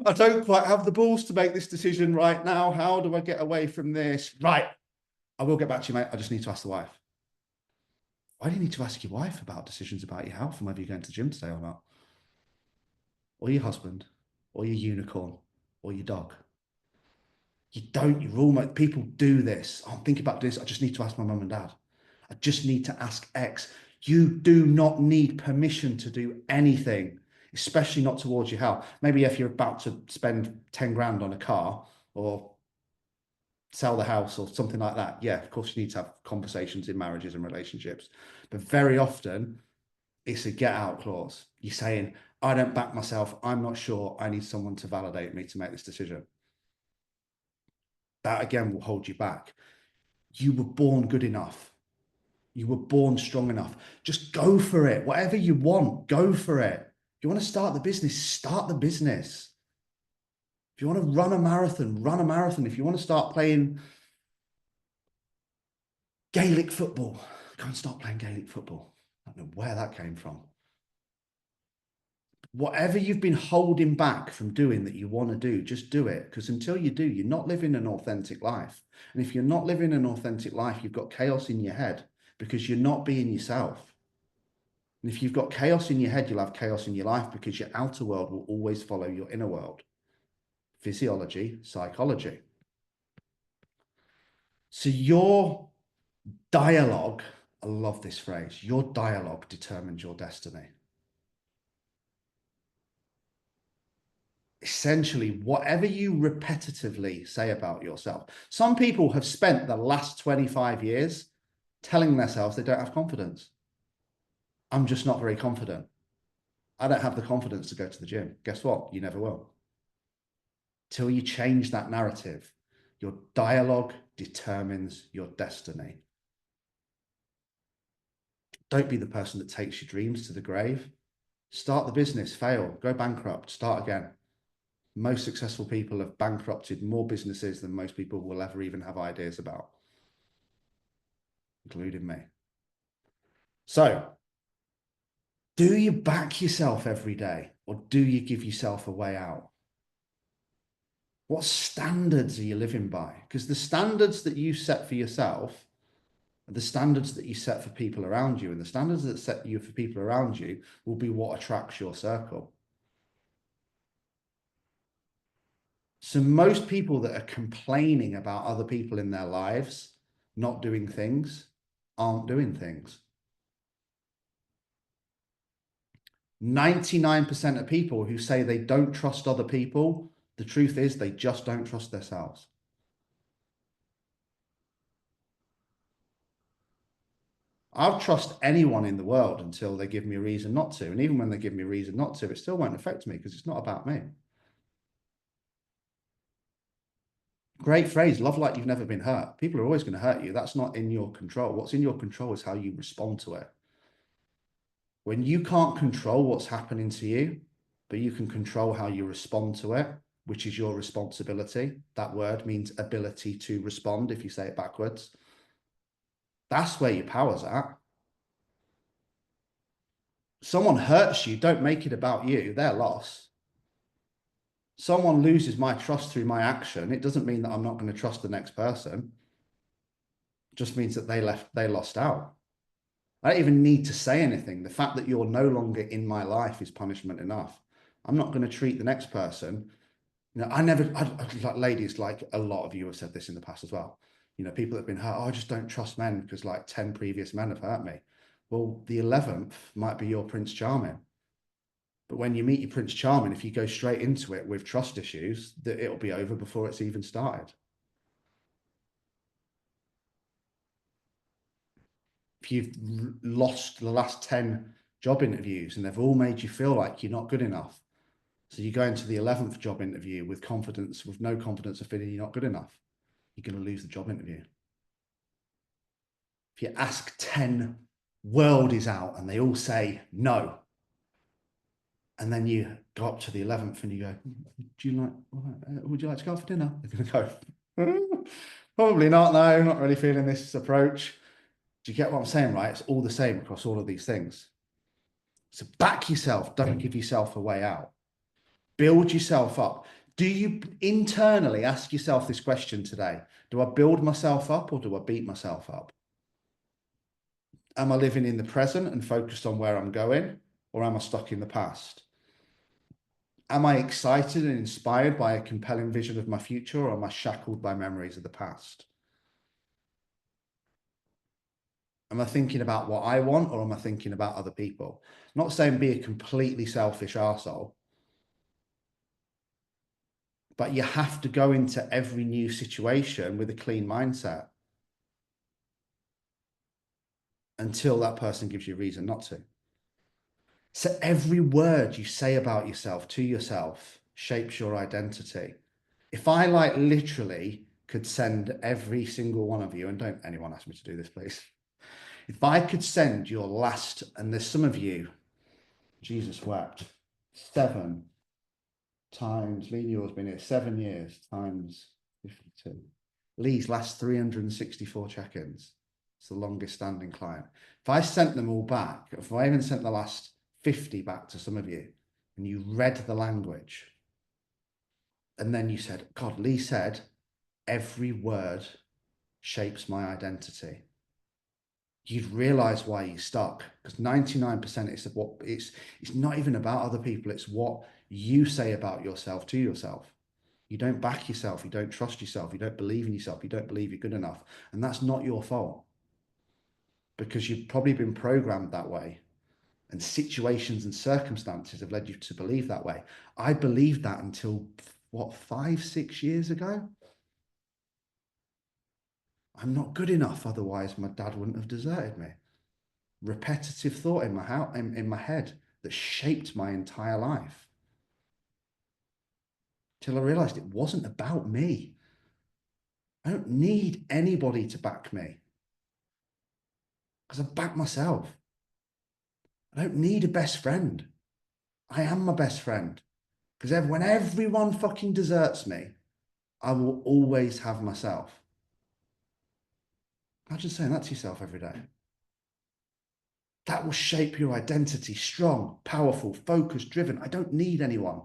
I don't quite have the balls to make this decision right now. How do I get away from this? Right. I will get back to you, mate. I just need to ask the wife. Why do you need to ask your wife about decisions about your health and whether you're going to the gym today or not? Or your husband, or your unicorn, or your dog? You don't, you're almost, people do this. Oh, I'm thinking about this. I just need to ask my mum and dad. I just need to ask X. You do not need permission to do anything, especially not towards your health. Maybe if you're about to spend 10 grand on a car or sell the house or something like that. Yeah, of course you need to have conversations in marriages and relationships. But very often it's a get out clause. You're saying, I don't back myself. I'm not sure. I need someone to validate me to make this decision. That again will hold you back. You were born good enough. You were born strong enough. Just go for it. Whatever you want, go for it. If you want to start the business, start the business. If you want to run a marathon, run a marathon. If you want to start playing Gaelic football, go and start playing Gaelic football. I don't know where that came from. Whatever you've been holding back from doing that you want to do, just do it. Because until you do, you're not living an authentic life. And if you're not living an authentic life, you've got chaos in your head because you're not being yourself. And if you've got chaos in your head, you'll have chaos in your life because your outer world will always follow your inner world. physiology, psychology. So your dialogue, I love this phrase, your dialogue determines your destiny. Essentially, whatever you repetitively say about yourself. Some people have spent the last 25 years telling themselves they don't have confidence. I'm just not very confident. I don't have the confidence to go to the gym. Guess what? You never will. Till you change that narrative, your dialogue determines your destiny. Don't be the person that takes your dreams to the grave. Start the business, fail, go bankrupt, start again. Most successful people have bankrupted more businesses than most people will ever even have ideas about, including me. So, do you back yourself every day, or do you give yourself a way out? What standards are you living by? Because the standards that you set for yourself are the standards that you set for people around you, and the standards that set you for people around you will be what attracts your circle. So most people that are complaining about other people in their lives not doing things aren't doing things. 99% of people who say they don't trust other people, the truth is they just don't trust themselves. I'll trust anyone in the world until they give me a reason not to. And even when they give me a reason not to, it still won't affect me because it's not about me. Great phrase, love like you've never been hurt. People are always going to hurt you. That's not in your control. What's in your control is how you respond to it. When you can't control what's happening to you, but you can control how you respond to it, which is your responsibility. That word means ability to respond if you say it backwards. That's where your power's at. Someone hurts you, don't make it about you, their loss. Someone loses my trust through my action, it doesn't mean that I'm not going to trust the next person. It just means that they lost out. I don't even need to say anything. The fact that you're no longer in my life is punishment enough. I'm not going to treat the next person. You know, like ladies, like a lot of you have said this in the past as well. You know, people that have been hurt, oh, I just don't trust men because like 10 previous men have hurt me. Well, the 11th might be your Prince Charming. But when you meet your Prince Charming, if you go straight into it with trust issues, that it'll be over before it's even started. If you've lost the last 10 job interviews and they've all made you feel like you're not good enough, so you go into the 11th job interview with confidence, with no confidence of feeling you're not good enough, you're going to lose the job interview. If you ask 10 world is out and they all say no, and then you go up to the 11th and you go, would you like to go out for dinner? They're going to go, probably not, no, not really feeling this approach. Do you get what I'm saying, right? It's all the same across all of these things. So back yourself, don't give yourself a way out. Build yourself up. Do you internally ask yourself this question today? Do I build myself up or do I beat myself up? Am I living in the present and focused on where I'm going, or am I stuck in the past? Am I excited and inspired by a compelling vision of my future, or am I shackled by memories of the past? Am I thinking about what I want, or am I thinking about other people? I'm not saying be a completely selfish arsehole, but you have to go into every new situation with a clean mindset until that person gives you a reason not to. So every word you say about yourself to yourself shapes your identity. If I like literally could send every single one of you, and don't anyone ask me to do this, please. If I could send your last, and there's some of you, Jesus wept, 7 times, Lee Newell's been here 7 years, times 52. Lee's last 364 check-ins. It's the longest standing client. If I sent them all back, if I even sent the last 50 back to some of you, and you read the language, and then you said, God, Lee said, every word shapes my identity, you'd realize why you're stuck, because 99% is what it's not even about other people, it's what you say about yourself to yourself. You don't back yourself. You don't trust yourself. You don't believe in yourself. You don't believe you're good enough. And that's not your fault because you've probably been programmed that way. And situations and circumstances have led you to believe that way. I believed that until, what, 5, 6 years ago? I'm not good enough. Otherwise, my dad wouldn't have deserted me. Repetitive thought in my head that shaped my entire life. Till I realized it wasn't about me. I don't need anybody to back me because I back myself. I don't need a best friend. I am my best friend because when everyone fucking deserts me, I will always have myself. Imagine saying that to yourself every day. That will shape your identity. Strong, powerful, focused, driven. I don't need anyone.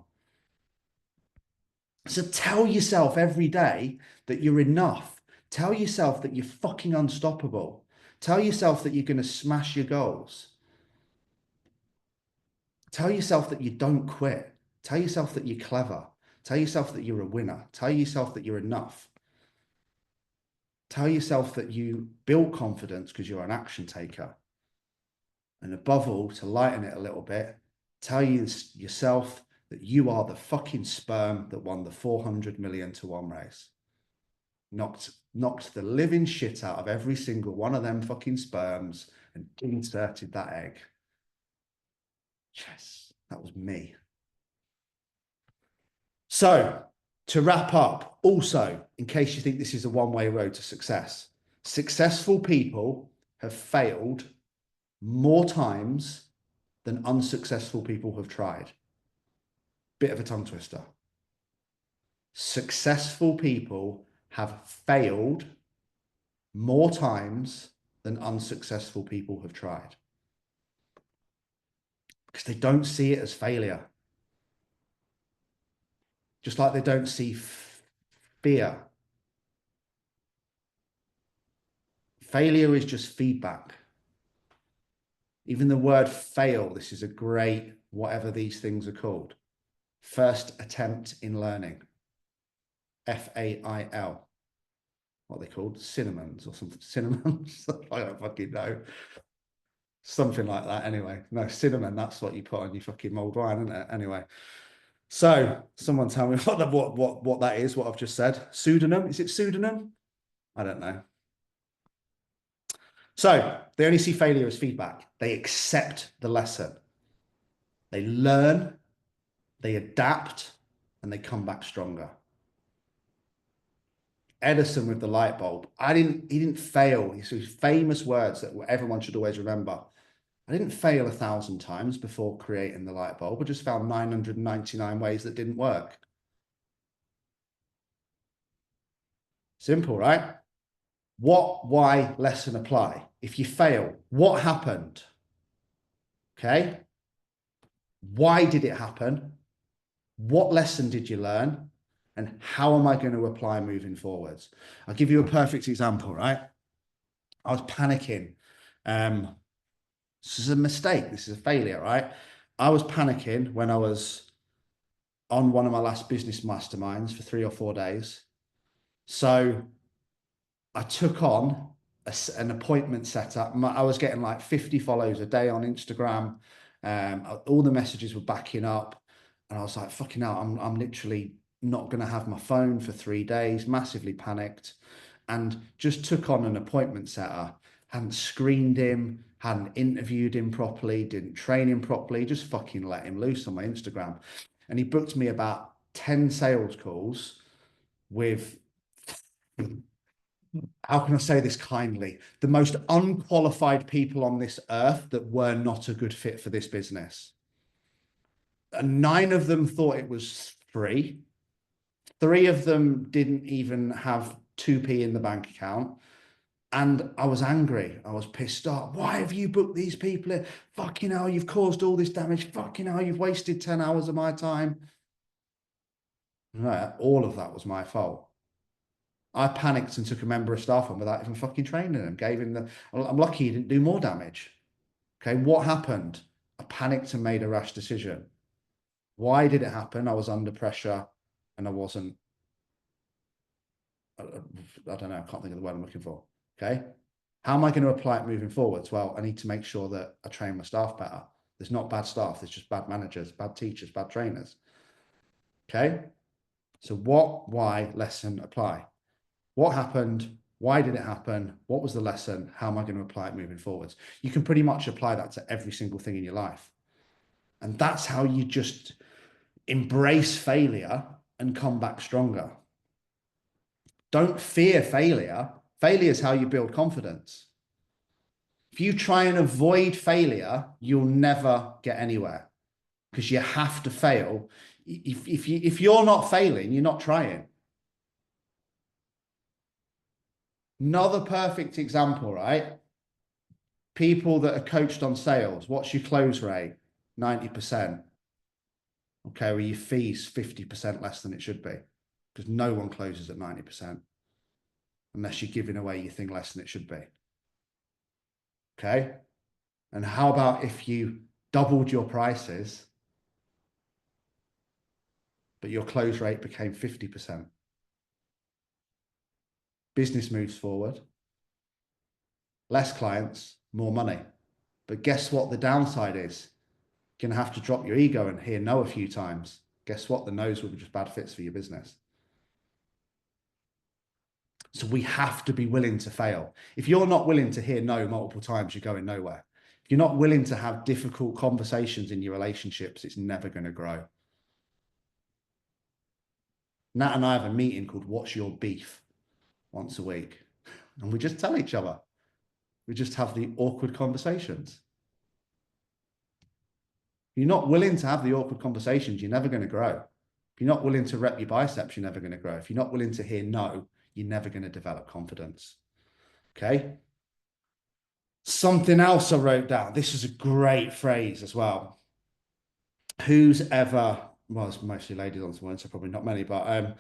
So tell yourself every day that you're enough. Tell yourself that you're fucking unstoppable. Tell yourself that you're going to smash your goals. Tell yourself that you don't quit. Tell yourself that you're clever. Tell yourself that you're a winner. Tell yourself that you're enough. Tell yourself that you build confidence because you're an action taker. And above all, to lighten it a little bit, tell yourself that you are the fucking sperm that won the 400 million to 1 race. Knocked the living shit out of every single one of them fucking sperms and inserted that egg. Yes, that was me. So to wrap up, also, in case you think this is a one-way road to success, successful people have failed more times than unsuccessful people have tried. Bit of a tongue twister. Successful people have failed more times than unsuccessful people have tried. Because they don't see it as failure. Just like they don't see fear. Failure is just feedback. Even the word fail, this is a great, whatever these things are called. First attempt in learning. FAIL. What are they called? Cinnamons or something. Cinnamons? I don't fucking know. Something like that anyway. No, cinnamon, that's what you put on your fucking mulled wine, isn't it? Anyway. So someone tell me what that is, what I've just said. Pseudonym? Is it pseudonym? I don't know. So they only see failure as feedback. They accept the lesson. They learn, they adapt, and they come back stronger. Edison with the light bulb. He didn't fail. These famous words that everyone should always remember. I didn't fail 1,000 times before creating the light bulb. I just found 999 ways that didn't work. Simple, right? What, why, lesson, apply. If you fail, what happened? Okay. Why did it happen? What lesson did you learn? And how am I going to apply moving forwards? I'll give you a perfect example, right? I was panicking. This is a mistake. This is a failure, right? I was panicking when I was on one of my last business masterminds for 3 or 4 days. So I took on an appointment setup. I was getting like 50 follows a day on Instagram. All the messages were backing up. And I was like, fucking hell, I'm literally not going to have my phone for 3 days, massively panicked, and just took on an appointment setter. Hadn't screened him, hadn't interviewed him properly, didn't train him properly, just fucking let him loose on my Instagram. And he booked me about 10 sales calls with, how can I say this kindly, the most unqualified people on this earth that were not a good fit for this business. And 9 of them thought it was free. 3 of them didn't even have 2p in the bank account. And I was angry. I was pissed off. Why have you booked these people in? Fucking hell, you've caused all this damage. Fucking hell, you've wasted 10 hours of my time. No, all of that was my fault. I panicked and took a member of staff on without even fucking training him. Gave him the. I'm lucky he didn't do more damage. Okay, what happened? I panicked and made a rash decision. Why did it happen? I was under pressure and I wasn't I don't know, I can't think of the word I'm looking for. Okay. How am I going to apply it moving forwards? Well, I need to make sure that I train my staff better. There's not bad staff, there's just bad managers, bad teachers, bad trainers. Okay. So what, why, lesson, apply. What happened? Why did it happen? What was the lesson? How am I going to apply it moving forwards? You can pretty much apply that to every single thing in your life. And that's how you just embrace failure and come back stronger. Don't fear failure. Failure is how you build confidence. If you try and avoid failure, you'll never get anywhere because you have to fail. If you're not failing, you're not trying. Another perfect example, right? People that are coached on sales, what's your close rate? 90%. Okay, well, your fee's 50% less than it should be because no one closes at 90% unless you're giving away your thing less than it should be. Okay. And how about if you doubled your prices, but your close rate became 50%? Business moves forward, less clients, more money. But guess what the downside is? You're going to have to drop your ego and hear no a few times. Guess what? The no's will be just bad fits for your business. So we have to be willing to fail. If you're not willing to hear no multiple times, you're going nowhere. If you're not willing to have difficult conversations in your relationships, it's never going to grow. Nat and I have a meeting called What's Your Beef once a week. And we just tell each other. We just have the awkward conversations. If you're not willing to have the awkward conversations, you're never going to grow. If you're not willing to rep your biceps, you're never going to grow. If you're not willing to hear no, you're never going to develop confidence. Okay. Something else I wrote down. This is a great phrase as well. Who's ever, well, it's mostly ladies on some words, so probably not many, but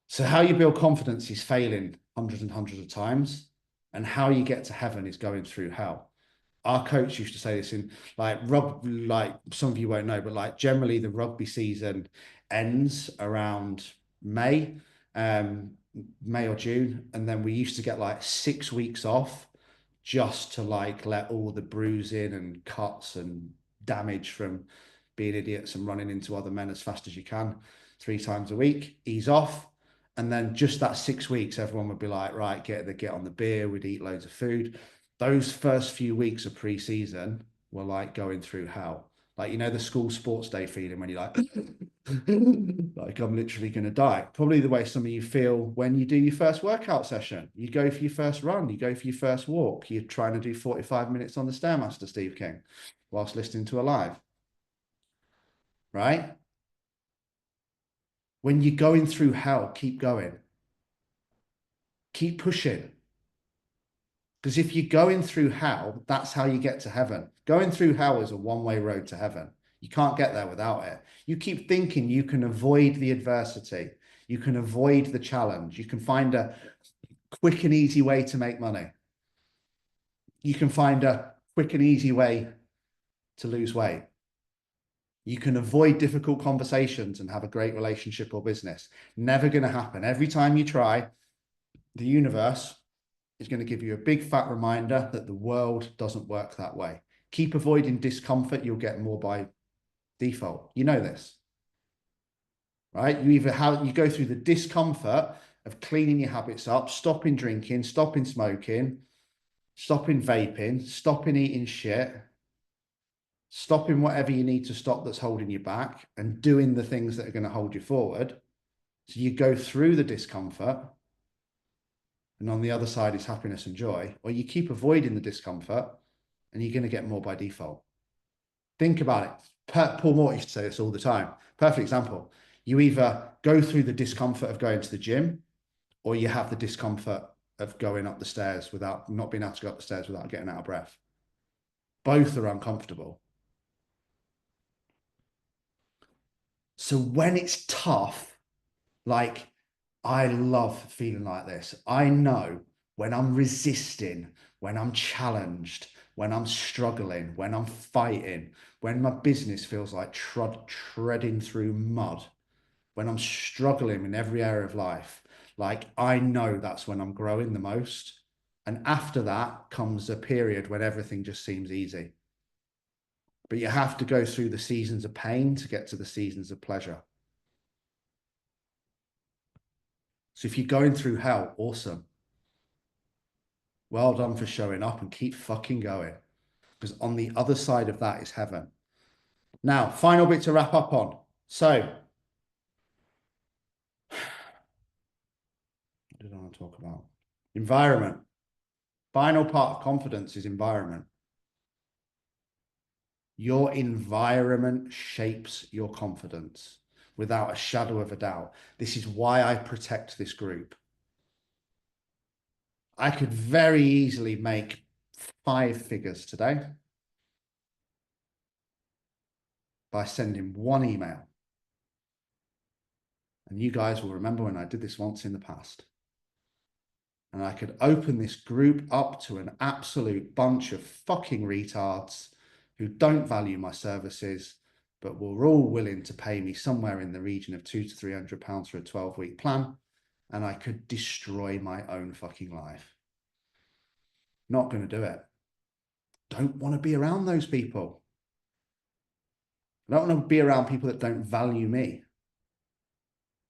so how you build confidence is failing hundreds and hundreds of times, and how you get to heaven is going through hell. Our coach used to say this in like some of you won't know, but like generally the rugby season ends around May, May or June, and then we used to get like 6 weeks off just to like let all the bruising and cuts and damage from being idiots and running into other men as fast as you can 3 times a week, ease off. And then just that 6 weeks, everyone would be like, right, get on the beer, we'd eat loads of food. Those first few weeks of pre-season were like going through hell. Like, you know, the school sports day feeling when you're like, like I'm literally going to die. Probably the way some of you feel when you do your first workout session. You go for your first run, you go for your first walk, you're trying to do 45 minutes on the Stairmaster, Steve King, whilst listening to a live. Right? When you're going through hell, keep going. Keep pushing. Because if you're going through hell, that's how you get to heaven. Going through hell is a one-way road to heaven. You can't get there without it. You keep thinking you can avoid the adversity. You can avoid the challenge. You can find a quick and easy way to make money. You can find a quick and easy way to lose weight. You can avoid difficult conversations and have a great relationship or business. Never going to happen. Every time you try, the universe is going to give you a big fat reminder that the world doesn't work that way. Keep avoiding discomfort, you'll get more by default. You know this, right? You go through the discomfort of cleaning your habits up, stopping drinking, stopping smoking, stopping vaping, stopping eating shit, stopping whatever you need to stop that's holding you back, and doing the things that are going to hold you forward. So you go through the discomfort, and on the other side is happiness and joy, or you keep avoiding the discomfort and you're going to get more by default. Think about it. Paul Moore used to say this all the time. Perfect example. You either go through the discomfort of going to the gym, or you have the discomfort of going up the stairs without not being able to go up the stairs without getting out of breath. Both are uncomfortable. So when it's tough, like I love feeling like this. I know when I'm resisting, when I'm challenged, when I'm struggling, when I'm fighting, when my business feels like treading through mud, when I'm struggling in every area of life, Like, I know that's when I'm growing the most. And after that comes a period when everything just seems easy. But you have to go through the seasons of pain to get to the seasons of pleasure. So if you're going through hell, awesome. Well done for showing up, and keep fucking going. Because on the other side of that is heaven. Now, final bit to wrap up on. So, what did I want to talk about? Environment. Final part of confidence is environment. Your environment shapes your confidence without a shadow of a doubt. This is why I protect this group. I could very easily make 5 figures today by sending one email. And you guys will remember when I did this once in the past. And I could open this group up to an absolute bunch of fucking retards who don't value my services, but were all willing to pay me somewhere in the region of £200 to £300 for a 12-week plan. And I could destroy my own fucking life. Not going to do it. Don't want to be around those people. I don't want to be around people that don't value me.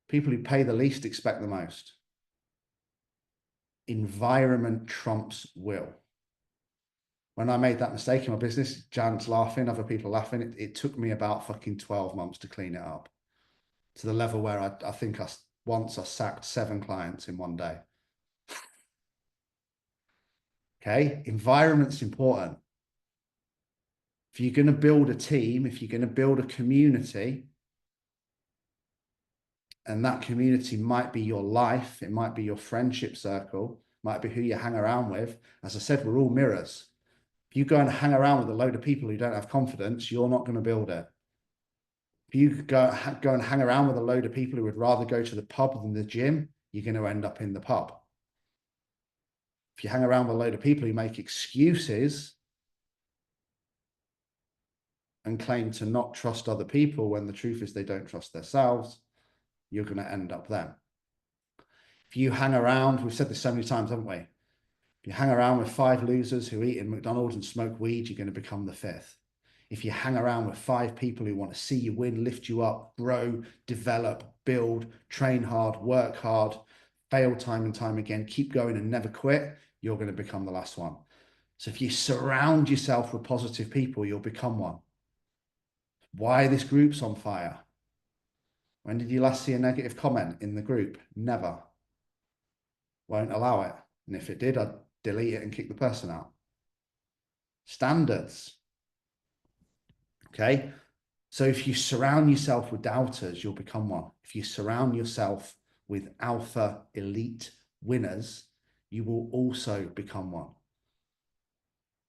People who pay the least expect the most. Environment trumps will. When I made that mistake in my business, Jan's laughing, other people laughing. It took me about fucking 12 months to clean it up to the level where I think I sacked 7 clients in one day. Okay, environment's important. If you're going to build a team, if you're going to build a community, and that community might be your life, it might be your friendship circle, might be who you hang around with. As I said, we're all mirrors. If you go and hang around with a load of people who don't have confidence, you're not going to build it. If you go and hang around with a load of people who would rather go to the pub than the gym, you're going to end up in the pub. If you hang around with a load of people who make excuses and claim to not trust other people when the truth is they don't trust themselves, you're going to end up there. If you hang around, we've said this so many times, haven't we? If you hang around with 5 losers who eat in McDonald's and smoke weed, you're going to become the 5th. If you hang around with 5 people who want to see you win, lift you up, grow, develop, build, train hard, work hard, fail time and time again, keep going and never quit, you're going to become the last one. So if you surround yourself with positive people, you'll become one. Why this group's on fire? When did you last see a negative comment in the group? Never. Won't allow it. And if it did, I'd delete it and kick the person out. Standards. Okay. So if you surround yourself with doubters, you'll become one. If you surround yourself with alpha elite winners, you will also become one.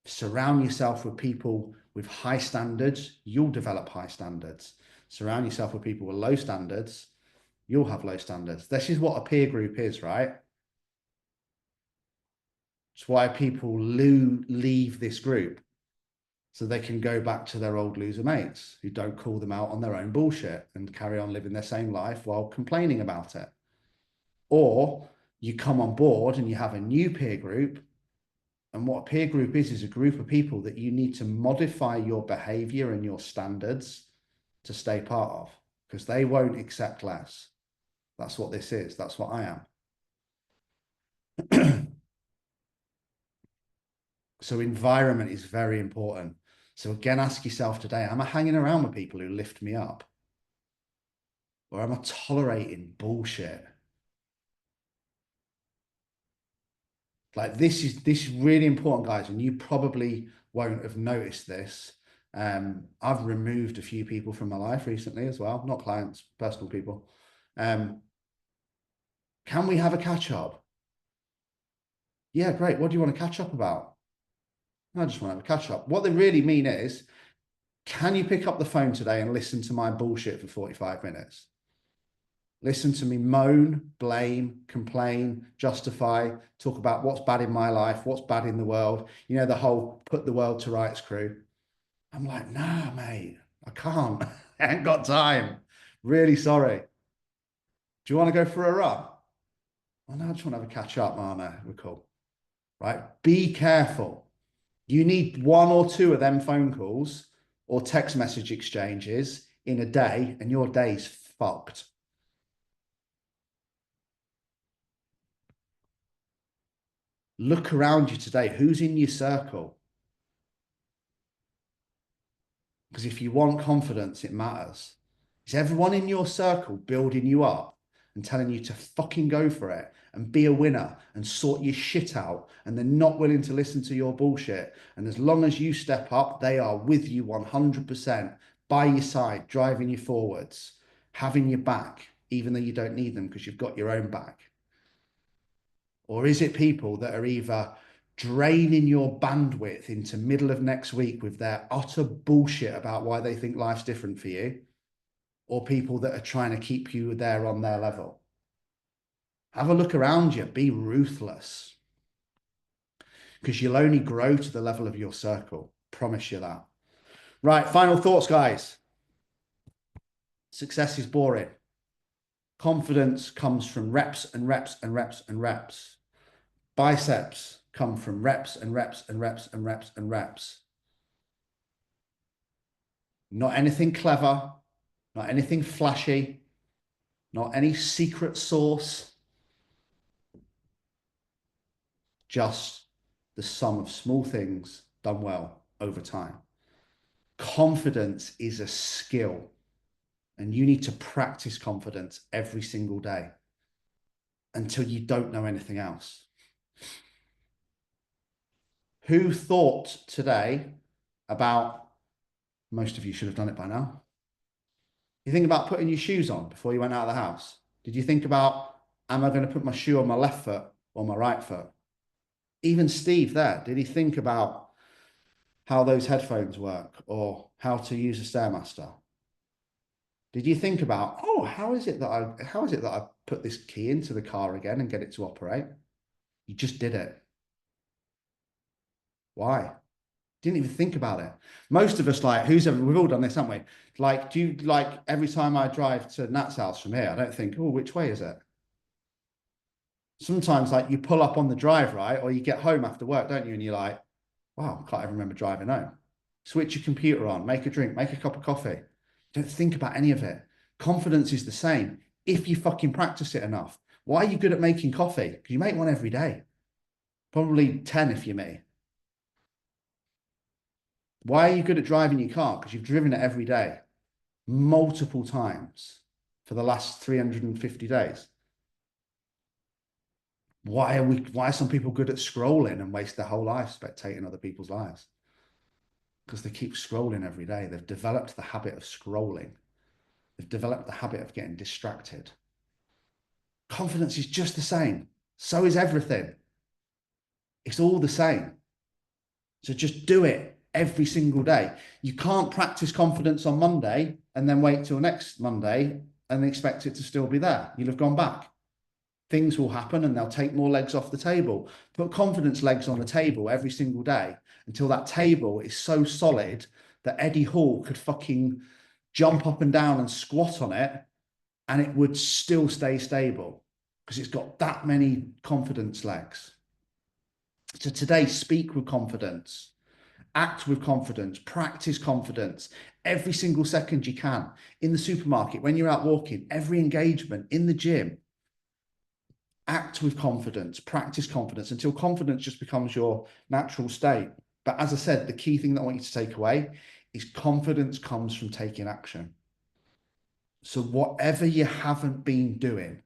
Surround yourself with people with high standards, you'll develop high standards. Surround yourself with people with low standards, you'll have low standards. This is what a peer group is, right? It's why people leave this group, so they can go back to their old loser mates who don't call them out on their own bullshit and carry on living their same life while complaining about it. Or you come on board and you have a new peer group. And what a peer group is a group of people that you need to modify your behavior and your standards to stay part of, because they won't accept less. That's what this is. That's what I am. So environment is very important. So again, ask yourself today, am I hanging around with people who lift me up? Or am I tolerating bullshit? Like this is really important, guys, and you probably won't have noticed this. I've removed a few people from my life recently as well, not clients, personal people. Can we have a catch up? Yeah, great. What do you want to catch up about? I just want to have a catch up. What they really mean is, can you pick up the phone today and listen to my bullshit for 45 minutes? Listen to me moan, blame, complain, justify, talk about what's bad in my life, what's bad in the world. You know, the whole put the world to rights crew. I'm like, nah, mate, I can't. I ain't got time. Really sorry. Do you want to go for a run? Oh, no, I just want to have a catch up. Oh, no, we're cool. Right? Be careful. You need one or two of them phone calls or text message exchanges in a day, and your day's fucked. Look around you today. Who's in your circle? Because if you want confidence, it matters. Is everyone in your circle building you up and telling you to fucking go for it and be a winner and sort your shit out, and they're not willing to listen to your bullshit? And as long as you step up, they are with you 100%, by your side, driving you forwards, having your back, even though you don't need them because you've got your own back? Or is it people that are either draining your bandwidth into middle of next week with their utter bullshit about why they think life's different for you, or people that are trying to keep you there on their level? Have a look around you. Be ruthless, because you'll only grow to the level of your circle. Promise you that. Right, final thoughts, guys. Success is boring. Confidence comes from reps and reps and reps and reps. Biceps come from reps and reps and reps and reps and reps. Not anything clever, not anything flashy, not any secret sauce, just the sum of small things done well over time. Confidence is a skill, and you need to practice confidence every single day until you don't know anything else. Who thought today about, most of you should have done it by now, you think about putting your shoes on before you went out of the house? Did you think about, am I going to put my shoe on my left foot or my right foot? Even Steve there, did he think about how those headphones work or how to use a Stairmaster? Did you think about, oh, how is it that I put this key into the car again and get it to operate? You just did it. Why? Didn't even think about it. Most of us, like, we've all done this, haven't we? Like, do you, like, every time I drive to Nat's house from here, I don't think, oh, which way is it? Sometimes, like, you pull up on the drive, right? Or you get home after work, don't you? And you're like, wow, I can't even remember driving home. Switch your computer on, make a drink, make a cup of coffee. Don't think about any of it. Confidence is the same if you fucking practice it enough. Why are you good at making coffee? Because you make one every day. Probably 10 if you're me. Why are you good at driving your car? Because you've driven it every day, multiple times for the last 350 days. Why are some people good at scrolling and waste their whole life spectating other people's lives? Because they keep scrolling every day. They've developed the habit of scrolling. They've developed the habit of getting distracted. Confidence is just the same. So is everything. It's all the same. So just do it every single day. You can't practice confidence on Monday and then wait till next Monday and expect it to still be there. You'll have gone back. Things will happen and they'll take more legs off the table. Put confidence legs on the table every single day until that table is so solid that Eddie Hall could fucking jump up and down and squat on it and it would still stay stable because it's got that many confidence legs. So today, speak with confidence, act with confidence, practice confidence every single second you can. In the supermarket, when you're out walking, every engagement, in the gym, act with confidence, practice confidence until confidence just becomes your natural state. But as I said, the key thing that I want you to take away is confidence comes from taking action. So whatever you haven't been doing,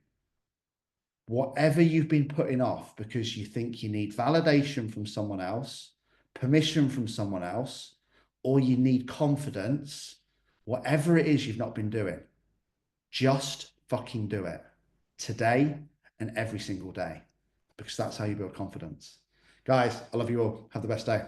whatever you've been putting off because you think you need validation from someone else, permission from someone else, or you need confidence, whatever it is you've not been doing, just fucking do it today and every single day, because that's how you build confidence. Guys, I love you all. Have the best day.